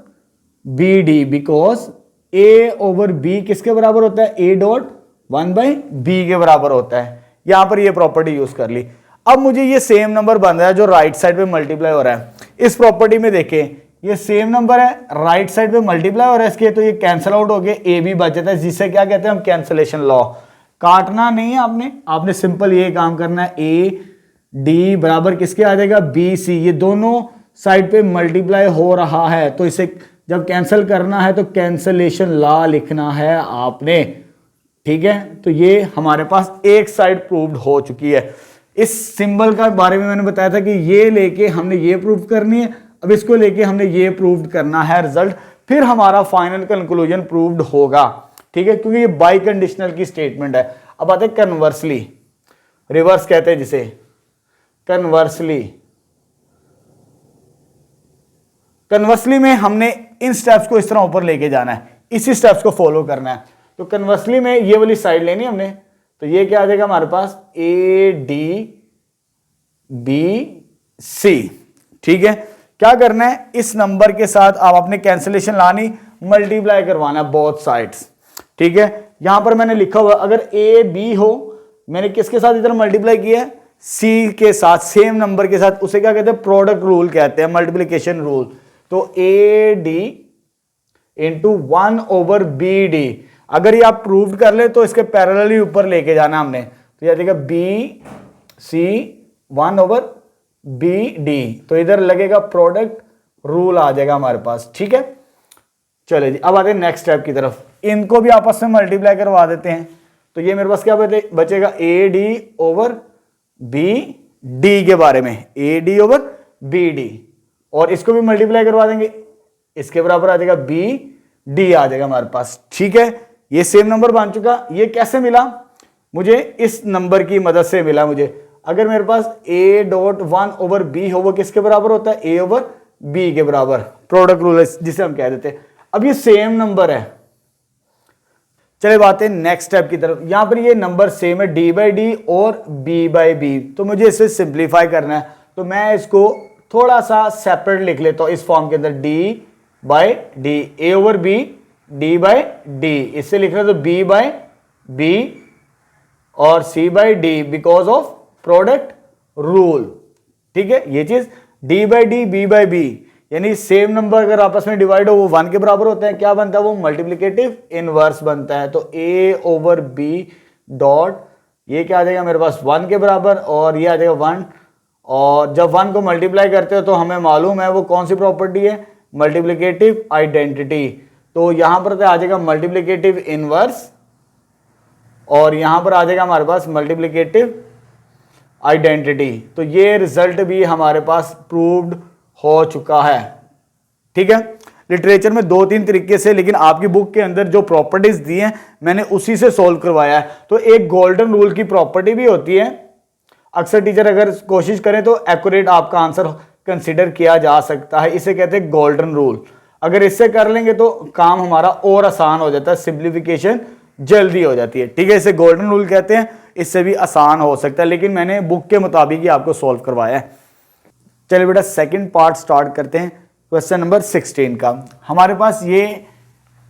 S1: B D, because A over B किसके बराबर होता है, ए डॉट 1 बाई बी के बराबर होता है। यहां पर ये प्रॉपर्टी यूज कर ली। अब मुझे ये सेम नंबर बन रहा है जो राइट साइड पे मल्टीप्लाई हो रहा है। इस प्रॉपर्टी में देखें, ये सेम नंबर है, राइट साइड पे मल्टीप्लाई हो रहा है इसके, तो ये कैंसिल आउट हो गया, ए बी बच जाता है, जिसे क्या कहते हैं हम, कैंसिलेशन लॉ। काटना नहीं है आपने सिंपल ये काम करना है, ए डी बराबर किसके आ जाएगा, बी सी। ये दोनों साइड पे मल्टीप्लाई हो रहा है, तो इसे जब कैंसिल करना है तो कैंसिलेशन लॉ लिखना है आपने, ठीक है। तो ये हमारे पास एक साइड प्रूव्ड हो चुकी है। इस सिंबल का बारे में मैंने बताया था कि ये लेके हमने ये प्रूव करनी है, अब इसको लेके हमने ये प्रूव करना है रिजल्ट, फिर हमारा फाइनल कंक्लूजन प्रूव्ड होगा, ठीक है, क्योंकि ये बाई कंडीशनल की स्टेटमेंट है। अब आते हैं कन्वर्सली, रिवर्स कहते हैं जिसे, कन्वर्सली। कन्वर्सली में हमने इन स्टेप्स को इस तरह ऊपर लेके जाना है, इसी स्टेप्स को फॉलो करना है। तो कन्वर्सली में ये वाली साइड लेनी हमने, तो ये क्या आ जाएगा हमारे पास, ए डी बी सी, ठीक है। क्या करना है, इस नंबर के साथ आप अपने कैंसिलेशन लानी, मल्टीप्लाई करवाना बोथ साइड्स, ठीक है। यहां पर मैंने लिखा हुआ अगर ए बी हो, मैंने किसके साथ इधर मल्टीप्लाई किया है, सी के साथ, सेम नंबर के साथ, उसे क्या कहते हैं, प्रोडक्ट रूल कहते हैं, मल्टीप्लीकेशन रूल। तो A D into 1 over B D, अगर ये आप प्रूव कर ले तो इसके पैरेलली ऊपर लेके जाना हमने, तो यह देखिए B C 1 over B D, तो इधर लगेगा प्रोडक्ट रूल आ जाएगा हमारे पास, ठीक है। चलिए जी, अब आते हैं नेक्स्ट स्टेप की तरफ। इनको भी आपस में मल्टीप्लाई करवा देते हैं, तो ये मेरे पास क्या बचेगा, A D over B D के बारे में, A D over B D, और इसको भी मल्टीप्लाई करवा देंगे, इसके बराबर आ जाएगा बी डी आ जाएगा हमारे पास, ठीक है। ये सेम नंबर बन चुका। ये कैसे मिला मुझे, इस नंबर की मदद से मिला मुझे। अगर मेरे पास a डॉट 1 ओवर बी हो, वो किसके बराबर होता है, a ओवर b के बराबर, प्रोडक्ट रूल जिसे हम कह देते हैं। अब ये सेम नंबर है। चले बात है नेक्स्ट स्टेप की तरफ। यहां पर ये नंबर सेम है, d बाई डी और b बाई बी, तो मुझे इसे सिंप्लीफाई करना है। तो मैं इसको थोड़ा सा सेपरेट लिख लेता हूं इस फॉर्म के अंदर, D by D, A over B D by D, इससे लिख रहे तो बी बाय बी और C by D because of product rule. ठीक है, ये चीज D by D B by B, यानी सेम नंबर अगर आपस में डिवाइड हो वो 1 के बराबर होते हैं, क्या बनता है वो मल्टीप्लिकेटिव इनवर्स बनता है। तो ए ओवर बी डॉट, ये क्या आ जाएगा मेरे पास 1 के बराबर और ये आ जाएगा 1, और जब 1 को मल्टीप्लाई करते हो तो हमें मालूम है वो कौन सी प्रॉपर्टी है, मल्टीप्लिकेटिव आइडेंटिटी। तो यहां पर तो आ जाएगा मल्टीप्लिकेटिव इनवर्स और यहां पर आ जाएगा हमारे पास मल्टीप्लिकेटिव आइडेंटिटी। तो ये रिजल्ट भी हमारे पास प्रूव्ड हो चुका है। ठीक है, लिटरेचर में 2-3 तरीके से, लेकिन आपकी बुक के अंदर जो प्रॉपर्टीज दी हैं मैंने उसी से सॉल्व करवाया है। तो एक गोल्डन रूल की प्रॉपर्टी भी होती है, अक्सर टीचर अगर कोशिश करें तो एक्यूरेट आपका आंसर कंसिडर किया जा सकता है, इसे कहते हैं गोल्डन रूल। अगर इससे कर लेंगे तो काम हमारा और आसान हो जाता है, सिंप्लीफिकेशन जल्दी हो जाती है। ठीक है, इसे गोल्डन रूल कहते हैं, इससे भी आसान हो सकता है, लेकिन मैंने बुक के मुताबिक ही आपको सॉल्व करवाया है। चलिए बेटा सेकंड पार्ट स्टार्ट करते हैं, क्वेश्चन नंबर 16 का। हमारे पास ये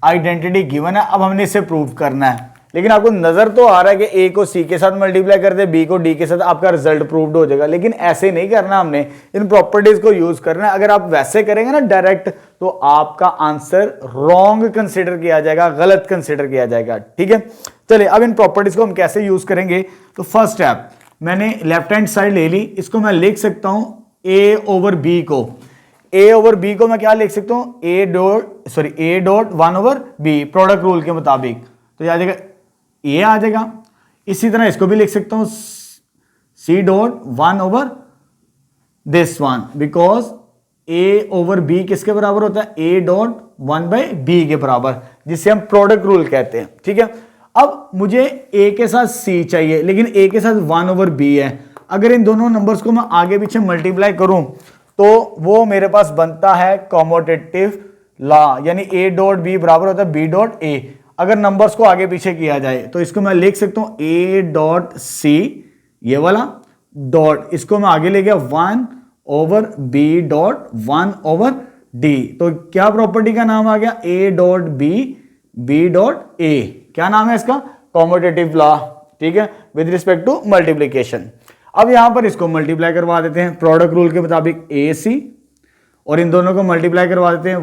S1: आइडेंटिटी गिवन है, अब हमने इसे प्रूव करना है। लेकिन आपको नजर तो आ रहा है कि ए को सी के साथ मल्टीप्लाई कर दे, बी को डी के साथ, आपका रिजल्ट प्रूव्ड हो जाएगा। लेकिन ऐसे नहीं करना, हमने इन प्रॉपर्टीज को यूज करना है। अगर आप वैसे करेंगे ना डायरेक्ट, तो आपका आंसर रॉन्ग कंसिडर किया जाएगा, गलत कंसिडर किया जाएगा। ठीक है, चलिए अब इन प्रॉपर्टीज को हम कैसे यूज करेंगे। तो फर्स्ट स्टेप, मैंने लेफ्ट हैंड साइड ले ली, इसको मैं लिख सकता हूं ए ओवर बी को। ए ओवर बी को मैं क्या लिख सकता हूं, A dot 1 over B, product rule के मुताबिक। तो आ जाएगा ए आ जाएगा। इसी तरह इसको भी लिख सकता हूं C dot 1 over this one, because A over B किसके बराबर होता है, ए डॉट 1 बाय बी के बराबर, जिसे हम प्रोडक्ट रूल कहते हैं। ठीक है, अब मुझे ए के साथ सी चाहिए, लेकिन ए के साथ 1 ओवर बी है। अगर इन दोनों नंबर्स को मैं आगे पीछे मल्टीप्लाई करूं तो वो मेरे पास बनता है कॉम्यूटेटिव लॉ, यानी ए डॉट बी बराबर होता है बी डॉट ए। अगर नंबर्स को आगे पीछे किया जाए तो इसको मैं लिख सकता हूं ए डॉट सी, ये वाला डॉट, इसको मैं आगे ले गया 1 over B dot 1 over D. तो क्या प्रॉपर्टी का नाम आ गया, A dot B dot A. क्या नाम है इसका, कॉम्यूटेटिव लॉ। ठीक है, विद रिस्पेक्ट टू मल्टीप्लीकेशन। अब यहां पर इसको मल्टीप्लाई करवा देते हैं प्रोडक्ट रूल के मुताबिक ए सी, और इन दोनों को मल्टीप्लाई करवा देते हैं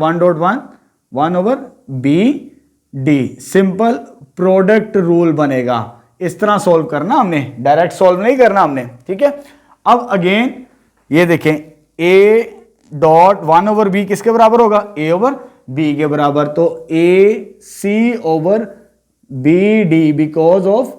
S1: 1 over B D. Simple product rule बनेगा। इस तरह सॉल्व करना हमने, डायरेक्ट सॉल्व नहीं करना हमने। ठीक है, अब अगेन ये देखें ए डॉट 1 ओवर बी किसके बराबर होगा, ए ओवर बी के बराबर। तो A C over B D, because of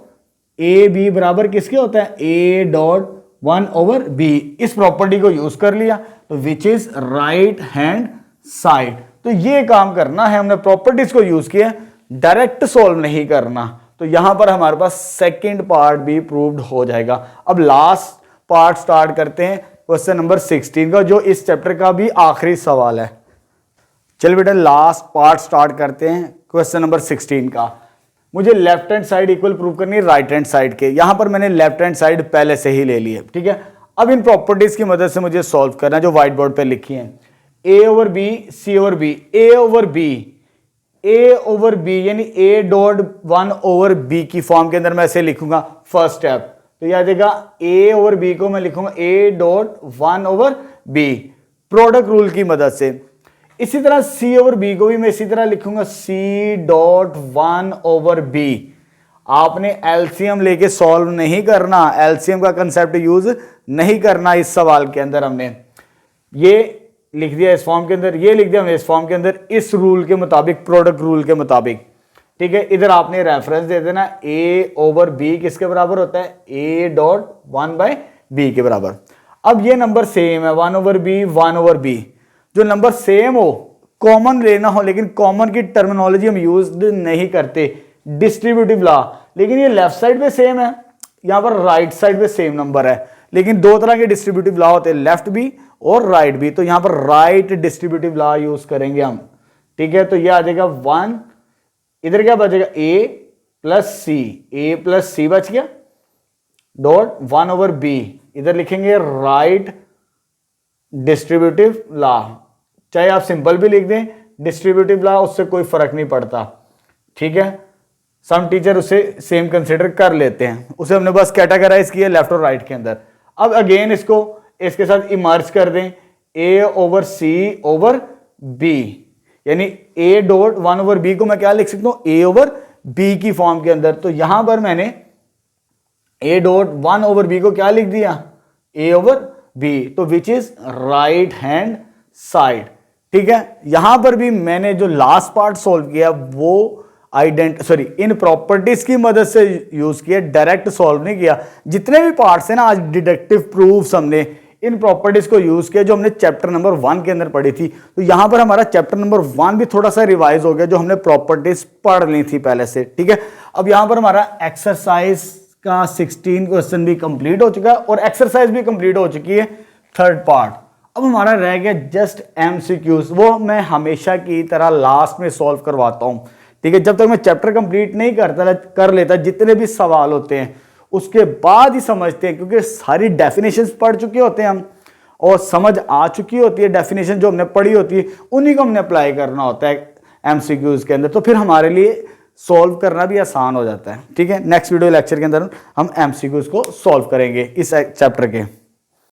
S1: A B बराबर किसके होता है, ए डॉट 1 ओवर बी। इस प्रॉपर्टी को यूज कर लिया, तो which is right hand side. तो ये काम करना है, हमने प्रॉपर्टीज को यूज किया, डायरेक्ट सॉल्व नहीं करना। तो यहां पर हमारे पास सेकंड पार्ट भी प्रूव्ड हो जाएगा। अब लास्ट पार्ट स्टार्ट करते हैं, क्वेश्चन नंबर 16 का, जो इस चैप्टर का भी आखिरी सवाल है। चल बेटा लास्ट पार्ट स्टार्ट करते हैं, क्वेश्चन नंबर 16 का। मुझे left hand side equal prove करनी है राइट हैंड साइड के। यहां पर मैंने लेफ्ट हैंड साइड पहले से ही ले ली है। ठीक है, अब इन प्रॉपर्टीज की मदद से मुझे सॉल्व करना है, जो व्हाइट बोर्ड पे लिखी है। A over B C over B, A over B यानी ए डॉट 1 ओवर बी की फॉर्म के अंदर मैं ऐसे लिखूंगा फर्स्ट स्टेप। तो यह आ जाएगा ए ओवर बी को मैं लिखूंगा A dot 1 over B, product rule की मदद से। इसी तरह सी ओवर बी को भी मैं इसी तरह लिखूंगा सी डॉट 1 ओवर बी। आपने एलसीएम लेके सॉल्व नहीं करना, एलसीएम का कंसेप्ट यूज नहीं करना इस सवाल के अंदर। हमने ये लिख दिया इस फॉर्म के अंदर, ये लिख दिया हमने इस फॉर्म के अंदर, इस रूल के मुताबिक, प्रोडक्ट रूल के मुताबिक। ठीक है, इधर आपने रेफरेंस दे देना, ए ओवर बी किसके बराबर होता है, ए डॉट 1 बाय बी के बराबर। अब ये नंबर सेम है, 1 ओवर बी 1 ओवर बी। जो नंबर सेम हो, कॉमन लेना हो, लेकिन कॉमन की टर्मिनोलॉजी हम यूज नहीं करते, डिस्ट्रीब्यूटिव लॉ। लेकिन ये लेफ्ट साइड पे सेम है, यहां पर राइट साइड पे सेम नंबर है, लेकिन दो तरह के डिस्ट्रीब्यूटिव लॉ होते हैं, लेफ्ट भी और राइट भी। तो यहां पर राइट डिस्ट्रीब्यूटिव लॉ यूज करेंगे हम। ठीक है, तो ये आ जाएगा 1, इधर क्या बचेगा ए प्लस सी बच गया, डॉट 1 ओवर बी। इधर लिखेंगे राइट डिस्ट्रीब्यूटिव लॉ, चाहे आप सिंपल भी लिख दें डिस्ट्रीब्यूटिव लॉ, उससे कोई फर्क नहीं पड़ता, ठीक है। सम टीचर उसे सेम कंसिडर कर लेते हैं, उसे हमने बस कैटेगराइज किया लेफ्ट और राइट के अंदर। अब अगेन इसको इसके साथ इमर्ज कर दें, ए ओवर सी ओवर बी, यानी ए डॉट 1 ओवर बी को मैं क्या लिख सकता हूं, ए ओवर बी की फॉर्म के अंदर। तो यहां पर मैंने ए डॉट 1 ओवर बी को क्या लिख दिया, ए ओवर बी, तो which is right hand side, ठीक है। यहां पर भी मैंने जो लास्ट पार्ट सॉल्व किया वो इन प्रॉपर्टीज की मदद से यूज किया, डायरेक्ट सॉल्व नहीं किया। जितने भी पार्ट्स हैं ना आज डिडक्टिव प्रूफ्स, हमने इन प्रॉपर्टीज को यूज किया जो हमने चैप्टर नंबर 1 के अंदर पढ़ी थी। तो यहां पर हमारा चैप्टर नंबर 1 भी थोड़ा सा रिवाइज हो गया, जो हमने प्रॉपर्टीज पढ़ ली थी पहले से, ठीक है। अब यहां पर हमारा एक्सरसाइज का 16 क्वेश्चन भी कंप्लीट हो चुका है और एक्सरसाइज भी कंप्लीट हो चुकी है, थर्ड पार्ट। अब हमारा रह गया जस्ट एमसीक्यूज, वो मैं हमेशा की तरह लास्ट में सॉल्व करवाता हूं, ठीक है। जब तक मैं चैप्टर कंप्लीट नहीं कर लेता, जितने भी सवाल होते हैं उसके बाद ही समझते हैं, क्योंकि सारी डेफिनेशंस पढ़ चुके होते हैं हम और समझ आ चुकी होती है डेफिनेशन जो हमने पढ़ी होती है, उन्हीं को हमने अप्लाई करना होता है एमसीक्यूज के अंदर, तो फिर हमारे लिए सॉल्व करना भी आसान हो जाता है, ठीक है। नेक्स्ट वीडियो लेक्चर के अंदर हम एमसीक्यूज को सॉल्व करेंगे इस चैप्टर के।